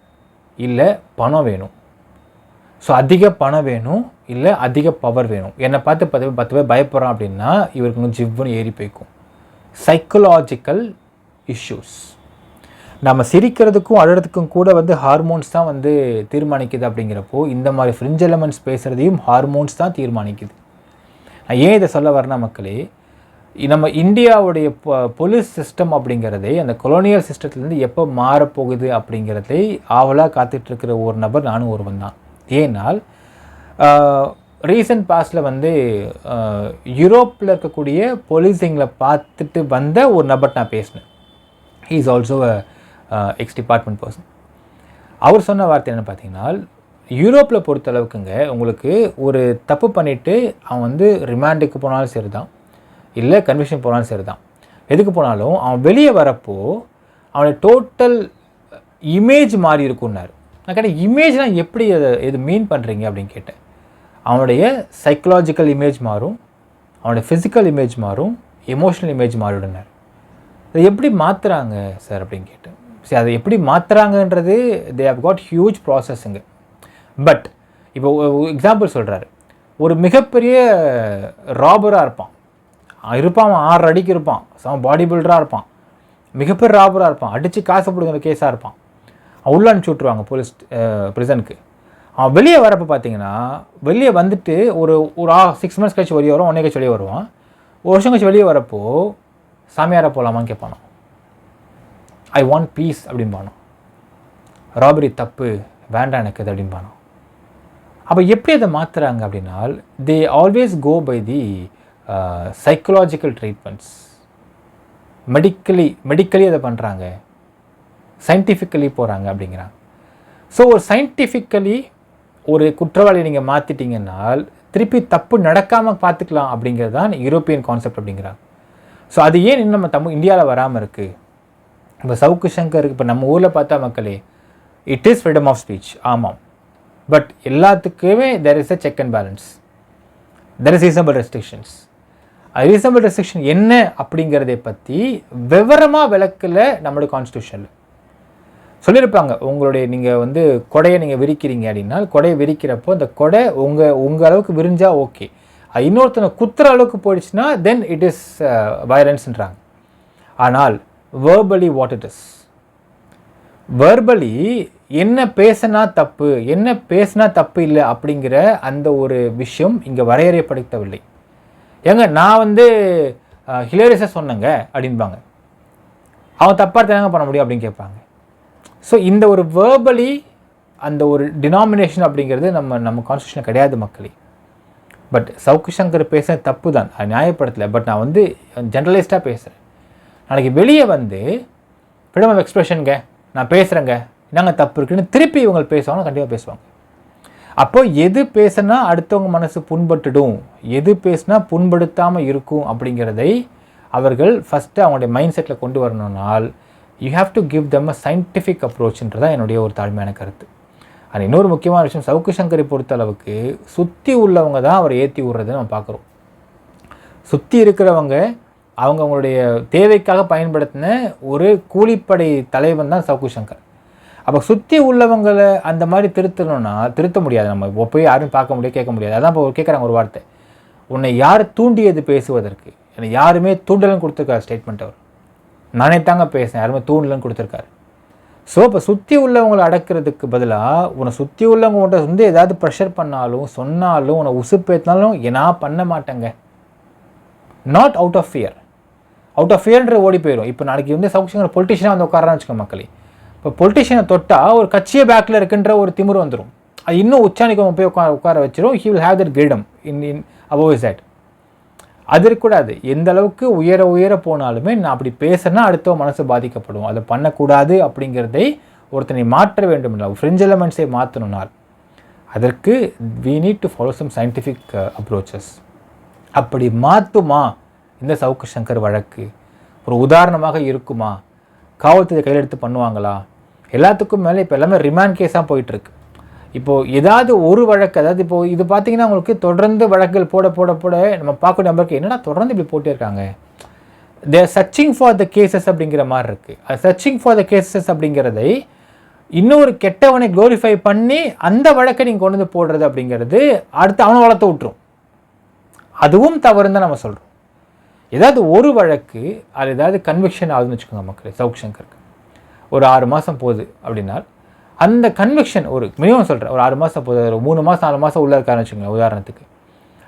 இல்லை பணம் வேணும். ஸோ அதிக பணம் வேணும், இல்லை அதிக பவர் வேணும். என்னை பார்த்து 10 பேர் பயப்படுறான் அப்படின்னா இவருக்கு ஜிவ்வுன்னு ஏறி போய்க்கும். Psychological issues. நம்ம சிரிக்கிறதுக்கும் அழுறதுக்கும் கூட ஹார்மோன்ஸ் தான் தீர்மானிக்குது. அப்படிங்கிறப்போ இந்த மாதிரி ஃப்ரிஞ்ச் எலமெண்ட்ஸ் பேசுகிறதையும் ஹார்மோன்ஸ் தான் தீர்மானிக்குது. நான் ஏன் இதை சொல்ல வரேன்னா மக்களே, நம்ம இந்தியாவுடைய போலீஸ் சிஸ்டம் அப்படிங்கிறதை அந்த கொலோனியல் சிஸ்டத்துலேருந்து எப்போ மாறப்போகுது அப்படிங்கிறதை ஆவலாக காத்துட்ருக்கிற ஒரு நபர் நானும் ஒருவன் தான். ஏன்னால் ரீசன்ட் பாஸ்டில் யூரோப்பில் இருக்கக்கூடிய போலீஸிங்கில் பார்த்துட்டு வந்த ஒரு நபர் நான் பேசினேன். He is also ex department person. அவர் சொன்ன வார்த்தை என்ன பார்த்தீங்கன்னா, யூரோப்பில் பொறுத்தளவுக்குங்க உங்களுக்கு ஒரு தப்பு பண்ணிவிட்டு அவன் ரிமாண்டுக்கு போனாலும் சரி தான், இல்லை கன்விக்ஷன் போனாலும் சரி தான், எதுக்கு போனாலும் அவன் வெளியே வரப்போ அவனுடைய டோட்டல் இமேஜ் மாறி இருக்குன்னாரு. நான் கேட்டேன், இமேஜ்னால் எப்படி எது மீன் பண்ணுறீங்க அப்படின்னு கேட்டேன். அவனுடைய சைக்கலாஜிக்கல் இமேஜ் மாறும், அவனுடைய ஃபிசிக்கல் இமேஜ் மாறும், எமோஷனல் இமேஜ் மாறிடுனார். அதை எப்படி மாற்றுறாங்க சார் அப்படின்னு கேட்டேன். சரி, அதை எப்படி மாற்றுறாங்கன்றது தே ஹவ் காட் ஹியூஜ் ப்ராசஸ்ஸுங்க. பட் இப்போ எக்ஸாம்பிள் சொல்கிறாரு, ஒரு மிகப்பெரிய ராபராக இருப்பான், அவன் 6 அடிக்கு இருப்பான், பாடி பில்டராக இருப்பான், மிகப்பெரிய ராபராக இருப்பான், அடித்து காசு பிடிக்கிற கேஸாக இருப்பான், உள்ள அனுப்பிச்சி விட்ருவாங்க போலீஸ் ப்ரிசனுக்கு. அவன் வெளியே வரப்போ பார்த்தீங்கன்னா, வெளியே வந்துட்டு ஒரு 6 months கழிச்சு வெளியே வரும், 1 year கழிச்சு வெளியே வருவான். 1 வருஷம் கழிச்சு வெளியே வரப்போ சாமியாரை போகலாமான்னு கேட்பானோ, ஐ வாண்ட் பீஸ் அப்படின்பானோ, ராபரி தப்பு வேண்டாம் எனக்கு அது அப்படின்பானோ. அப்போ எப்படி அதை மாற்றுறாங்க அப்படின்னா, they always go by the psychological treatments. Medically அதை பண்ணுறாங்க, சயின்டிஃபிக்கலி போகிறாங்க அப்படிங்கிறாங்க. ஸோ ஒரு சயின்டிஃபிக்கலி ஒரு குற்றவாளி நீங்கள் மாற்றிட்டீங்கன்னால் திருப்பி தப்பு நடக்காமல் பார்த்துக்கலாம் அப்படிங்கிறது தான் யூரோப்பியன் கான்செப்ட் அப்படிங்கிறாங்க. ஸோ அது ஏன் இன்னும் நம்ம இந்தியாவில் வராமல் இருக்குது? இப்போ சவுக்கு சங்கர் இப்போ நம்ம ஊரில் பார்த்தா மக்களே, it is freedom of speech, ஆமாம். பட் எல்லாத்துக்குமே there is a check and balance, there is reasonable restrictions. Reasonable restriction என்ன அப்படிங்கிறதை பற்றி விவரமாக விளக்கல நம்மளோட கான்ஸ்டியூஷனில். சொல்லியிருப்பாங்க, உங்களுடைய நீங்கள் வந்து கொடையை நீங்கள் விரிக்கிறீங்க அப்படின்னா, கொடையை விரிக்கிறப்போ அந்த கொடை உங்கள் அளவுக்கு விரிஞ்சால் ஓகே, அது இன்னொருத்தனை குத்துற அளவுக்கு போயிடுச்சுன்னா தென் இட் இஸ் வயலன்ஸ்ன்றாங்க. ஆனால் verbally what it is, verbally என்ன பேசினா தப்பு, என்ன பேசினா தப்பு இல்லை அப்படிங்கிற அந்த ஒரு விஷயம் இங்கே வரையறைப்படுத்தவில்லை. ஏங்க நான் வந்து ஹிலேரியஸாக சொன்னேங்க அப்படின்பாங்க, அவன் தப்பாக தானங்க பண்ண முடியும் அப்படின்னு கேட்பாங்க. ஸோ இந்த ஒரு வேர்பலி அந்த ஒரு டினாமினேஷன் அப்படிங்கிறது நம்ம கான்ஸ்டியூஷனில் கிடையாது மக்களே. பட் சவுக்கு சங்கர் பேச தப்பு தான், அது நியாயப்படுத்தலை. பட் நான் வந்து ஜென்ரலைஸ்டாக பேசுகிறேன். நாளைக்கு வெளியே வந்து ஃப்ரீடம் ஆஃப் எக்ஸ்பிரஷனுங்க நான் பேசுகிறேங்க, என்னங்க தப்பு இருக்குன்னு திருப்பி இவங்க பேசுவாங்க, கண்டிப்பாக பேசுவாங்க. அப்போது எது பேசுனா அடுத்தவங்க மனசு புண்பட்டுடும், எது பேசுனா புண்படுத்தாமல் இருக்கும் அப்படிங்கிறதை அவர்கள் ஃபஸ்ட்டு அவங்களுடைய மைண்ட் செட்டில் கொண்டு வரணும்னால் you have to give them a scientific அப்ரோச்ன்றதான் என்னுடைய ஒரு தாழ்மையான கருத்து. அது இன்னொரு முக்கியமான விஷயம், சவுக்கு சங்கரை பொறுத்தளவுக்கு சுற்றி உள்ளவங்க தான் அவரை ஏற்றி விடுறதை நம்ம பார்க்குறோம். சுற்றி இருக்கிறவங்க அவங்களுடைய தேவைக்காக பயன்படுத்தின ஒரு கூலிப்படை தலைவன் தான் சவுக்கு சங்கர். அப்போ சுற்றி உள்ளவங்களை அந்த மாதிரி திருத்த முடியாது. நம்ம போய் யாரும் பார்க்க முடியாது, கேட்க முடியாது. அதான் இப்போ கேட்குறாங்க ஒரு வார்த்தை, உன்னை யார் தூண்டியது பேசுவதற்கு, எனக்கு யாருமே தூண்டலன்னு கொடுத்துருக்காரு ஸ்டேட்மெண்ட். அவர் நானே தாங்க பேசுகிறேன், யாருமே தூண்டலன்னு கொடுத்துருக்காரு. ஸோ இப்போ சுற்றி உள்ளவங்களை அடக்கிறதுக்கு பதிலாக உன்னை சுற்றி உள்ளவங்க வந்து ஏதாவது ப்ரெஷர் பண்ணாலும் சொன்னாலும் உன்னை உசுப்பேற்றினாலும் நான் பண்ண மாட்டேங்க, not out of fear. Out of ஃபியர்ன்ற ஓடி போயிடும். இப்போ நாளைக்கு வந்து சவுக்கு சங்கர் பொலிட்டிஷியனாக வந்து உட்காரான்னு வச்சுக்கோங்க மக்களே. இப்போ பொலிட்டிஷியனை தொட்டால் ஒரு கட்சியே பேக்கில் இருக்குன்ற ஒரு திமிரு வந்துடும். அது இன்னும் உச்சாணிக்கு போய் உட்கார வச்சிடும். ஹி வில் ஹேவ் தட் கிரீடம் இன் அபோவ் இஸ் தட். அது இருக்கக்கூடாது. எந்த அளவுக்கு உயர போனாலுமே நான் அப்படி பேசுனா அடுத்த மனசு பாதிக்கப்படும், அதை பண்ணக்கூடாது அப்படிங்கிறதை ஒருத்தனை மாற்ற வேண்டும் இல்லை, ஃப்ரிஞ்ச் எலமெண்ட்ஸை மாற்றணும்னால் அதற்கு we need to follow some scientific approaches. அப்படி மாற்றுமா இந்த சவுக்கு சங்கர் வழக்கு? ஒரு உதாரணமாக இருக்குமா? காவல்துறை கையில் எடுத்து பண்ணுவாங்களா? எல்லாத்துக்கும் மேலே இப்போ எல்லாமே ரிமாண்ட் கேஸாக போயிட்டுருக்கு. இப்போது ஏதாவது ஒரு வழக்கு, அதாவது இப்போது இது பார்த்திங்கன்னா உங்களுக்கு தொடர்ந்து வழக்குகள் போட நம்ம பார்க்க நம்பருக்கு என்னடா தொடர்ந்து இப்படி போட்டே இருக்காங்க, தேர் சர்ச்சிங் ஃபார் த கேசஸ் அப்படிங்கிற மாதிரி இருக்குது. அது சர்ச்சிங் ஃபார் த கேசஸ் அப்படிங்கிறதை இன்னொரு கெட்டவனை க்ளோரிஃபை பண்ணி அந்த வழக்கை நீங்கள் கொண்டு வந்து போடுறது அப்படிங்கிறது அடுத்து அவனை வளர்த்து விட்டுரும். அதுவும் தவறுன்னு தான் நம்ம சொல்கிறோம். ஏதாவது ஒரு வழக்கு அது ஏதாவது கன்விக்ஷன் ஆகுதுன்னு வச்சுக்கோங்க மக்களே, சவுக்கு சங்கருக்கு ஒரு 6 மாதம் போகுது அப்படின்னா அந்த கன்விக்ஷன் ஒரு மினிமம் சொல்கிறேன், ஒரு 6 மாதம் போகுது, ஒரு 3 மாதம் 4 மாதம் உள்ளே இருக்காருன்னு வச்சுக்கோங்க உதாரணத்துக்கு.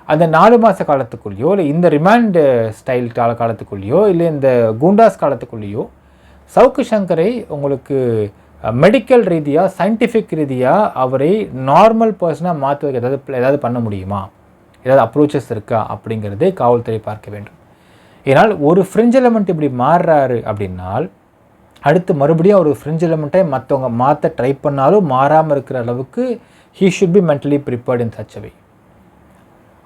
அந்த 4 மாத காலத்துக்குள்ளேயோ இல்லை இந்த ரிமாண்ட் ஸ்டைல் காலத்துக்குள்ளேயோ இல்லை இந்த குண்டாஸ் காலத்துக்குள்ளேயோ சவுக்கு சங்கரை உங்களுக்கு மெடிக்கல் ரீதியாக சயின்டிஃபிக் ரீதியாக அவரை நார்மல் பர்சனாக மாற்றுவதற்கு ஏதாவது பண்ண முடியுமா, ஏதாவது அப்ரோச்சஸ் இருக்கா அப்படிங்கிறதே காவல்துறை பார்க்க வேண்டும். ஏன்னால் ஒரு ஃப்ரிஞ்ச் எலமெண்ட் இப்படி மாறுறாரு அப்படின்னால் அடுத்து மறுபடியும் ஒரு ஃப்ரிஞ்ச் எலமெண்ட்டை மற்றவங்க மாற்ற ட்ரை பண்ணாலும் மாறாமல் இருக்கிற அளவுக்கு he should be mentally prepared in such a way.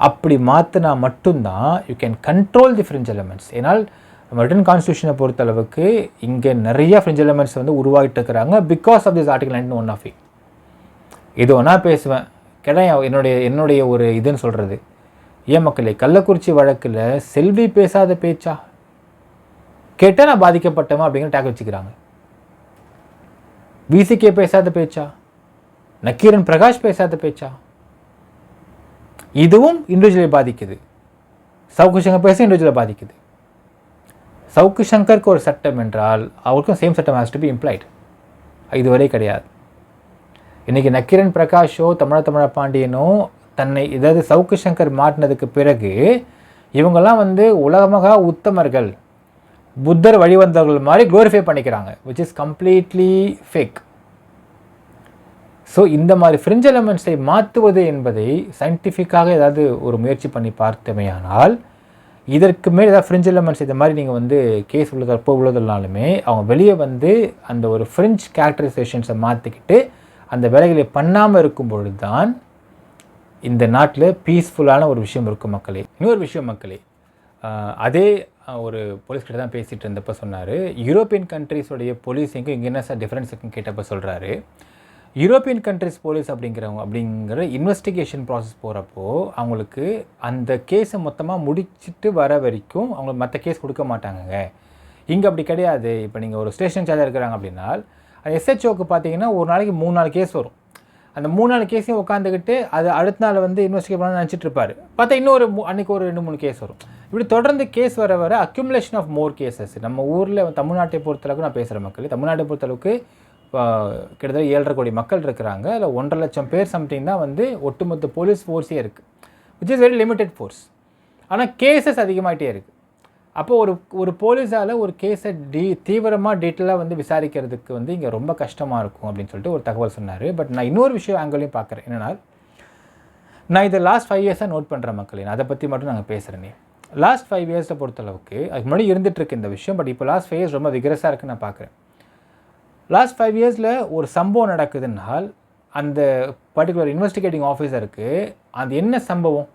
அப்படி மாற்றினா மட்டும்தான் you can control the fringe elements. ஏன்னால் நம்ம ரிட்டன் கான்ஸ்டியூஷனை பொறுத்த அளவுக்கு இங்கே நிறைய ஃப்ரிஞ்ச் எலமெண்ட்ஸ் வந்து உருவாகிட்டு இருக்கிறாங்க because of this article 91 of it. இது ஒன்றா பேசுவேன் கேட்டால் என்னுடைய ஒரு இதுன்னு சொல்கிறது. ஏன் மக்களே, கள்ளக்குறிச்சி வழக்கில் செல்வி பேசாத பேச்சா கேட்டால் நான் பாதிக்கப்பட்டவன் அப்படிங்கிற டேக் வச்சுக்கிறாங்க. விசிகே பேசாத பேச்சா, நக்கீரன் பிரகாஷ் பேசாத பேச்சா, இதுவும் இண்டிவிஜுவலை பாதிக்குது. சவுக்கு சங்கர் பேச இண்டிவிஜுவலை பாதிக்குது. சவுக்கு சங்கருக்கு ஒரு சட்டம் என்றால் அவருக்கும் சேம் சட்டம் ஹேஸ் டு பி இம்ப்ளைட். இதுவரை கிடையாது. இன்றைக்கி நக்கீரன் பிரகாஷோ தமிழ பாண்டியனோ தன்னை ஏதாவது சவுக்கு சங்கர் மாட்டினதுக்கு பிறகு இவங்கெல்லாம் வந்து உலகமாக உத்தமர்கள், புத்தர் வழிவந்தவர்கள் மாதிரி க்ளோரிஃபை பண்ணிக்கிறாங்க, which is completely fake. So இந்த மாதிரி ஃப்ரிஞ்ச் எலமெண்ட்ஸை மாற்றுவது என்பதை சயின்டிஃபிக்காக ஏதாவது ஒரு முயற்சி பண்ணி பார்த்தமையானால் இதற்கு மேல் ஏதாவது ஃப்ரிஞ்ச் எலமெண்ட்ஸ் இந்த மாதிரி நீங்கள் வந்து கேஸ் உள்ளதுனாலுமே அவங்க வெளியே வந்து அந்த ஒரு ஃப்ரிஞ்ச் கேரக்டரைசேஷன்ஸை மாற்றிக்கிட்டு அந்த வேலைகளை பண்ணாமல் இருக்கும் பொழுது தான் இந்த நாட்டில் பீஸ்ஃபுல்லான ஒரு விஷயம் இருக்கும் மக்களே. இன்னொரு விஷயம் மக்களே, அதே ஒரு போலீஸ்கிட்ட தான் பேசிகிட்டு இருந்தப்போ சொன்னார், யூரோப்பியன் கண்ட்ரீஸோடைய போலீஸிங்கும் இங்கே என்ன சார் டிஃப்ரென்ஸ் இருக்குன்னு கேட்டப்போ சொல்கிறாரு, யூரோப்பியன் கண்ட்ரிஸ் போலீஸ் அப்படிங்கிற இன்வெஸ்டிகேஷன் ப்ராசஸ் போகிறப்போ அவங்களுக்கு அந்த கேஸை மொத்தமாக முடிச்சுட்டு வர வரைக்கும் அவங்களுக்கு மற்ற கேஸ் கொடுக்க மாட்டாங்கங்க. இங்கே அப்படி கிடையாது. இப்போ நீங்கள் ஒரு ஸ்டேஷன் சார்ஜாக இருக்கிறாங்க அப்படின்னா எஸ்ஹெச்ஓக்கு பார்த்தீங்கன்னா ஒரு நாளைக்கு 3-4 கேஸ் வரும். அந்த 3-4 கேஸையும் உட்காந்துக்கிட்டு அது அடுத்த நாள் வந்து இன்வெஸ்டிகேட் பண்ண நினச்சிட்டு இருப்பார். பார்த்தா இன்னொரு அன்றைக்கி ஒரு 2-3 கேஸ் வரும். இப்படி தொடர்ந்து கேஸ் வர வர அக்யூமுலேஷன் ஆஃப் மோர் கேசஸ். நம்ம ஊரில் தமிழ்நாட்டை பொறுத்தளவுக்கு நான் பேசுகிற மக்கள், தமிழ்நாட்டை பொறுத்தளவுக்கு கிட்டத்தட்ட 7.5 கோடி மக்கள் இருக்கிறாங்க. அதில் 1.5 லட்சம் பேர் சம்திங் தான் வந்து ஒட்டுமொத்த போலீஸ் ஃபோர்ஸே இருக்குது, which is very limited force. ஆனால் கேசஸ் அதிகமாகிட்டே இருக்குது. அப்போது ஒரு போலீஸால் ஒரு கேஸை தீவிரமாக டீட்டெயிலாக வந்து விசாரிக்கிறதுக்கு வந்து இங்கே ரொம்ப கஷ்டமாக இருக்கும் அப்படின்னு சொல்லிட்டு ஒரு தகவல் சொன்னார். பட் நான் இன்னொரு விஷயம் ஆங்கிளையும் பார்க்குறேன். என்னென்னா, நான் இதை லாஸ்ட் 5 இயர்ஸாக நோட் பண்ணுற மக்களே, அதை பற்றி மட்டும் நாங்கள் பேசுகிறேனே. லாஸ்ட் 5 இயர்ஸில் பொறுத்தளவுக்கு அதுக்கு முன்னாடி இருந்துகிட்ருக்கு இந்த விஷயம். பட் இப்போ லாஸ்ட் 5 இயர்ஸ் ரொம்ப விகரஸாக இருக்குன்னு நான் பார்க்குறேன். லாஸ்ட் 5 இயர்ஸில் ஒரு சம்பவம் நடக்குதுன்னால் அந்த பர்டிகுலர் இன்வெஸ்டிகேட்டிங் ஆஃபீஸருக்கு அது என்ன சம்பவம்,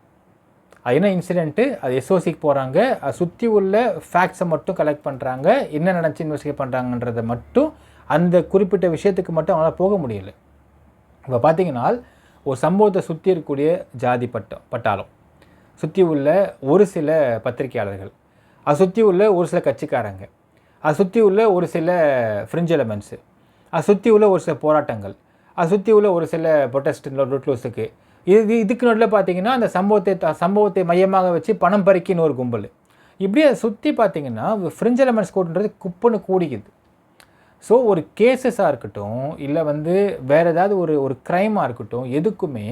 அது என்ன இன்சிடென்ட்டு, அது எஸ்ஓசிக்கு போகிறாங்க, அது சுற்றி உள்ள ஃபேக்ட்ஸை மட்டும் கலெக்ட் பண்ணுறாங்க, என்ன நினச்சி இன்வெஸ்டிகேட் பண்ணுறாங்கன்றதை மட்டும் அந்த குறிப்பிட்ட விஷயத்துக்கு மட்டும் அவங்களால் போக முடியல. இப்போ பார்த்தீங்கன்னா ஒரு சம்பவத்தை சுற்றி இருக்கக்கூடிய ஜாதி பட்டாளம், சுற்றி உள்ள ஒரு சில பத்திரிகையாளர்கள், அதை சுற்றி உள்ள ஒரு சில கட்சிக்காரங்க, அதை சுற்றி உள்ள ஒரு சில ஃப்ரிஞ்ச் எலமெண்ட்ஸு, அதை சுற்றி உள்ள ஒரு சில போராட்டங்கள், அதை சுற்றி உள்ள ஒரு சில ப்ரொட்டஸ்ட் ரொட்லூஸுக்கு, இதுக்கு நடுவில் பார்த்தீங்கன்னா அந்த சம்பவத்தை மையமாக வச்சு பணம் பறிக்கின்னு ஒரு கும்பல், இப்படியே அதை சுற்றி பார்த்தீங்கன்னா ஃப்ரிஞ்ச் எலமெண்ட்ஸ் கோடுன்றது குப்புன்னு கூடிக்குது. ஸோ ஒரு கேசஸாக இருக்கட்டும், இல்லை வந்து வேறு ஏதாவது ஒரு க்ரைமாக இருக்கட்டும், எதுக்குமே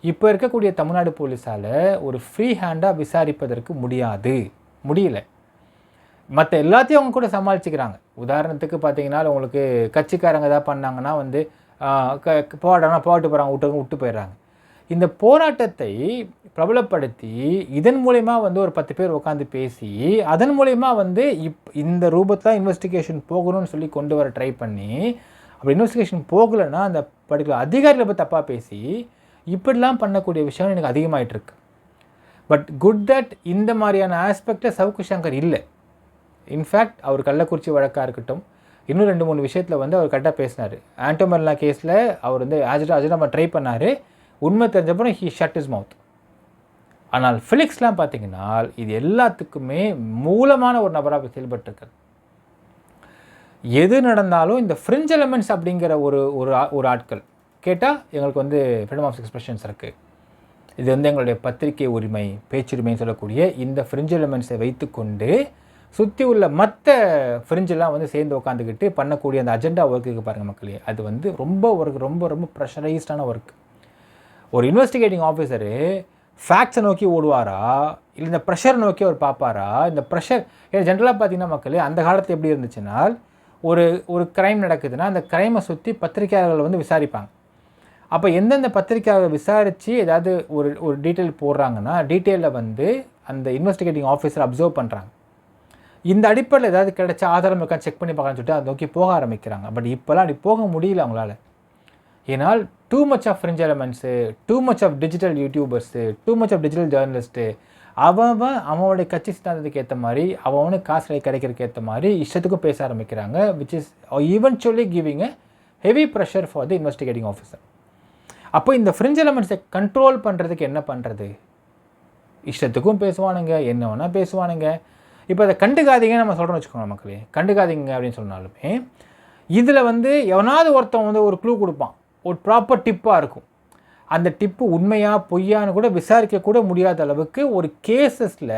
இப்போ இருக்கக்கூடிய தமிழ்நாடு போலீஸால் ஒரு ஃப்ரீ ஹேண்டாக விசாரிப்பதற்கு முடியல. மற்ற எல்லாத்தையும் அவங்க கூட சமாளிச்சுக்கிறாங்க. உதாரணத்துக்கு பார்த்தீங்கன்னா உங்களுக்கு கட்சிக்காரங்க ஏதாவது பண்ணாங்கன்னா வந்து போராட்டு போகிறாங்க, விட்டு போயிடுறாங்க. இந்த போராட்டத்தை பிரபலப்படுத்தி இதன் மூலயமா வந்து ஒரு 10 பேர் உட்காந்து பேசி அதன் மூலயமா வந்து இந்த ரூபத்தில் இன்வெஸ்டிகேஷன் போகணும்னு சொல்லி கொண்டு வர ட்ரை பண்ணி, அப்படி இன்வெஸ்டிகேஷன் போகலைன்னா அந்த பர்டிகுலர் அதிகாரிகளை பற்றி தப்பாக பேசி இப்படிலாம் பண்ணக்கூடிய விஷயம் எனக்கு அதிகமாகிட்டுருக்கு. பட் குட் தட் இந்த மாதிரியான ஆஸ்பெக்டில் சவுக்கு சங்கர் இல்லை. இன்ஃபேக்ட் அவர் கள்ளக்குறிச்சி வழக்காக இருக்கட்டும், இன்னும் 2-3 விஷயத்தில் வந்து அவர் கரெக்டாக பேசினார். ஆண்டோ மெர்லா கேஸில் அவர் வந்து அஜெண்டா ட்ரை பண்ணார், உண்மை தெரிஞ்சப்பறம் ஹீ ஷட் இஸ் மவுத். ஆனால் ஃபிலிக்ஸ்லாம் பார்த்தீங்கன்னா இது எல்லாத்துக்குமே மூலமான ஒரு நபராக செயல்பட்டுருக்காரு. எது நடந்தாலும் இந்த ஃப்ரிஞ்ச் எலமெண்ட்ஸ் அப்படிங்கிற ஒரு ஆட்கள் கேட்டால் எங்களுக்கு வந்து ஃப்ரீடம் ஆஃப் எக்ஸ்பிரஷன்ஸ் இருக்குது, இது வந்து எங்களுடைய பத்திரிகை உரிமை, பேச்சுரிமைன்னு சொல்லக்கூடிய இந்த ஃப்ரிஞ்ச் எலமெண்ட்ஸை வைத்துக்கொண்டு சுற்றி உள்ள மற்ற ஃப்ரிஞ்செல்லாம் வந்து சேர்ந்து உட்காந்துக்கிட்டு பண்ணக்கூடிய அந்த அஜெண்டா ஒர்க்குக்கு பாருங்கள் மக்களே, அது வந்து ரொம்ப ரொம்ப ப்ரெஷரைஸ்டான ஒர்க். ஒரு இன்வெஸ்டிகேட்டிங் ஆஃபீஸரு ஃபேக்ட்ஸை நோக்கி ஓடுவாரா, இல்லை இந்த ப்ரெஷர் நோக்கி அவர் பார்ப்பாரா? இந்த ப்ரெஷர் ஜென்ரலாக பார்த்தீங்கன்னா மக்களே, அந்த காலத்தில் எப்படி இருந்துச்சுன்னா ஒரு க்ரைம் நடக்குதுன்னா அந்த க்ரைமை சுற்றி பத்திரிகையாளர்கள் வந்து விசாரிப்பாங்க. அப்போ எந்தெந்த பத்திரிகையாளர்கள் விசாரித்து ஏதாவது ஒரு டீட்டெயில் போடுறாங்கன்னா டீட்டெயிலில் வந்து அந்த இன்வெஸ்டிகேட்டிங் ஆஃபீஸர் அப்சர்வ் பண்ணுறாங்க. இந்த அடிப்படையில் ஏதாவது கிடைச்ச ஆதாரம் இருக்கா செக் பண்ணி பார்க்கலான்னு சொல்லிட்டு அதை நோக்கி போக ஆரம்பிக்கிறாங்க. பட் இப்போலாம் அப்படி போக முடியல அவங்களால. ஏன்னால் too much of fringe elements, too much of digital YouTubers, too much of digital journalist, அவனுடைய கட்சி சித்தாந்தத்துக்கு ஏற்ற மாதிரி அவனுக்கு காசு கிடைக்கிறதுக்கு ஏற்ற மாதிரி இஷ்டத்துக்கும் பேச ஆரம்பிக்கிறாங்க, which is eventually giving a heavy pressure for the investigating officer. அப்போ இந்த ஃப்ரிஞ்ச் எலமெண்ட்ஸை கண்ட்ரோல் பண்ணுறதுக்கு என்ன பண்ணுறது? இஷ்டத்துக்கும் பேசுவானுங்க, என்ன வேணால் பேசுவானுங்க. இப்போ அதை கண்டுக்காதீங்க நம்ம சொல்கிறோன்னு வச்சுக்கோங்க மக்களே, கண்டுக்காதீங்க அப்படின்னு சொன்னாலுமே இதில் வந்து எவனாவது ஒருத்தன் வந்து ஒரு க்ளூ கொடுப்பான், ஒரு ப்ராப்பர் டிப்பாக இருக்கும். அந்த டிப்பு உண்மையாக பொய்யான்னு கூட விசாரிக்கக்கூட முடியாத அளவுக்கு ஒரு கேசஸில்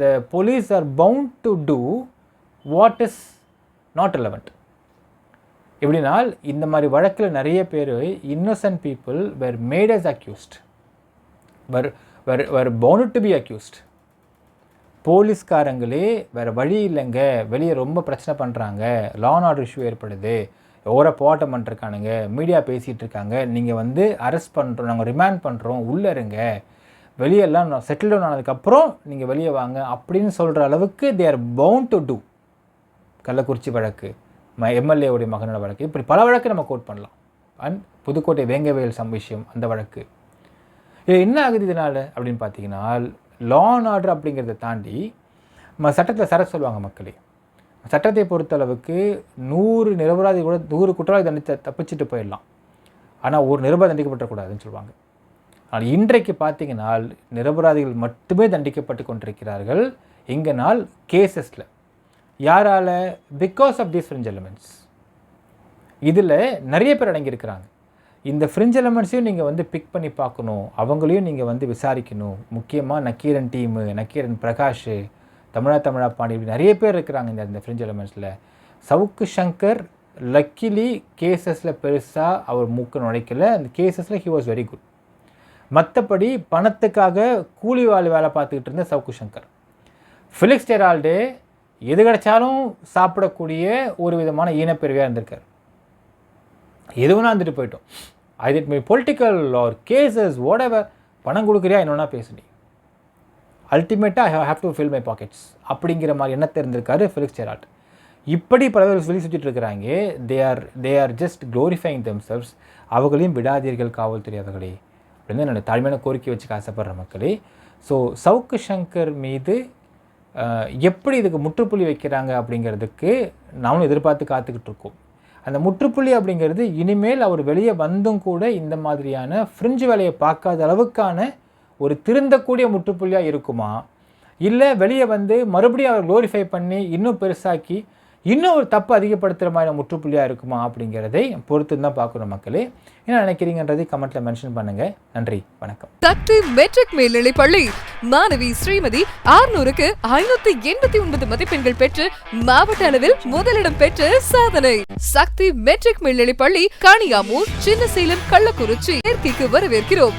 the police are bound to do what is not relevant. எப்படினால் இந்த மாதிரி வழக்கில் நிறைய பேர் innocent people were made as accused, were bound to be accused. போலீஸ்காரங்களே வேறு வழி இல்லைங்க, வெளியே ரொம்ப பிரச்சனை பண்ணுறாங்க, லா அண்ட் ஆர்டர் இஷ்யூ ஏற்படுது, போராட்டம் பண்ணிருக்கானுங்க, மீடியா பேசிகிட்டு இருக்காங்க, நீங்கள் வந்து அரெஸ்ட் பண்ணுறோம், நாங்கள் ரிமாண்ட் பண்ணுறோம், உள்ளே இருங்க, வெளியெல்லாம் செட்டில் டவுன் ஆனதுக்கப்புறம் நீங்கள் வெளியே வாங்க அப்படின்னு சொல்கிற அளவுக்கு they are bound to do. Kallakurichi வழக்கு, எம்எல்ஏவுடைய மகனோட வழக்கு, இப்படி பல வழக்கு நம்ம கோட் பண்ணலாம். அண்ட் புதுக்கோட்டை வேங்கவேல் விஷயம், அந்த வழக்கு. இது என்ன ஆகுது இதனால் அப்படின்னு பார்த்தீங்கன்னா, லா அண்ட் ஆர்டர் அப்படிங்கிறத தாண்டி சட்டத்தில் சர சொல்லுவாங்க மக்களே. சட்டத்தை பொறுத்தளவுக்கு 100 நிரபராதி கூட 100 குற்றவாளி தப்பிச்சுட்டு போயிடலாம், ஆனால் ஒரு நிரபராதி தண்டிக்கப்படக்கூடாதுன்னு சொல்லுவாங்க. ஆனால் இன்றைக்கு பார்த்தீங்கன்னா நிரபராதிகள் மட்டுமே தண்டிக்கப்பட்டு கொண்டிருக்கிறார்கள். எங்கே நாள் கேசஸில் யாரால்? Because of these fringe elements. இதில் நிறைய பேர் அடங்கியிருக்கிறாங்க. இந்த ஃப்ரிஞ்ச் எலமெண்ட்ஸையும் நீங்கள் வந்து பிக் பண்ணி பார்க்கணும், அவங்களையும் நீங்கள் வந்து விசாரிக்கணும். முக்கியமாக நக்கீரன் டீமு, நக்கீரன் பிரகாஷ், தமிழா பாண்டி, இப்படி நிறைய பேர் இருக்கிறாங்க இந்த ஃப்ரிஞ்ச் எலமெண்ட்ஸில். சவுக்கு சங்கர் லக்கிலி கேசஸில் பெருசாக அவர் மூக்க நுழைக்கல. அந்த கேசஸில் ஹி வாஸ் வெரி குட். மற்றபடி பணத்துக்காக கூலி வேலை பார்த்துக்கிட்டு இருந்த சவுக்கு சங்கர். ஃபெலிக்ஸ் ஜெரால்டு எது கிடைச்சாலும் சாப்பிடக்கூடிய ஒரு விதமான ஈனப்பிரிவியாக இருந்திருக்கார். எதுவுன்னா வந்துட்டு போயிட்டோம். அது it may political or cases whatever, பணம் கொடுக்குறியா என்னன்னா பேசுனி, அல்டிமேட்டாக I have to fill my pockets அப்படிங்கிற மாதிரி எண்ணத்தை இருந்திருக்காரு ஃபெலிக்ஸ் ஜெரால்ட். இப்படி பல பேர் சொல்லி சுற்றிட்டு இருக்கிறாங்க. They are just glorifying themselves. அவங்களையும் விடாதீர்கள் காவல்துறை அவர்களே அப்படின்னு என்னோட தாழ்மையான கோரிக்கை வச்சுக்க ஆசைப்படுற மக்களே. ஸோ சவுக்கு சங்கர் மீது எப்படி இதுக்கு முற்றுப்புள்ளி வைக்கிறாங்க அப்படிங்கிறதுக்கு நாமளும் எதிர்பார்த்து காத்துக்கிட்டு இருக்கோம். அந்த முற்றுப்புள்ளி அப்படிங்கிறது இனிமேல் அவர் வெளியே வந்தும் கூட இந்த மாதிரியான ஃப்ரிஞ்சு வேலையை பார்க்காத அளவுக்கான ஒரு திருந்தக்கூடிய முற்றுப்புள்ளியாக இருக்குமா, இல்லை வெளியே வந்து மறுபடியும் அவர் க்ளோரிஃபை பண்ணி இன்னும் பெருசாக்கி இன்னும் ஒரு தப்பு அதிகப்படுத்துகிற மாதிரி முற்றுப்புள்ளியாக இருக்குமா அப்படிங்கிறதை பொறுத்து தான் பார்க்குறோம் மக்களே. என்ன நினைக்கிறீங்கன்றதை கமெண்ட்டில் மென்ஷன் பண்ணுங்கள். நன்றி, வணக்கம். சக்தி மெட்ரிக் மேல்நிலைப் பள்ளி மாணவி ஸ்ரீமதி 600க்கு 589 மதிப்பெண்கள் பெற்று மாவட்ட அளவில் முதலிடம் பெற்று சாதனை. சக்தி மெட்ரிக் மேல்நிலைப் பள்ளி காணியாமூர், சின்னசேலம், கள்ளக்குறிச்சி சேர்க்கைக்கு வரவேற்கிறோம்.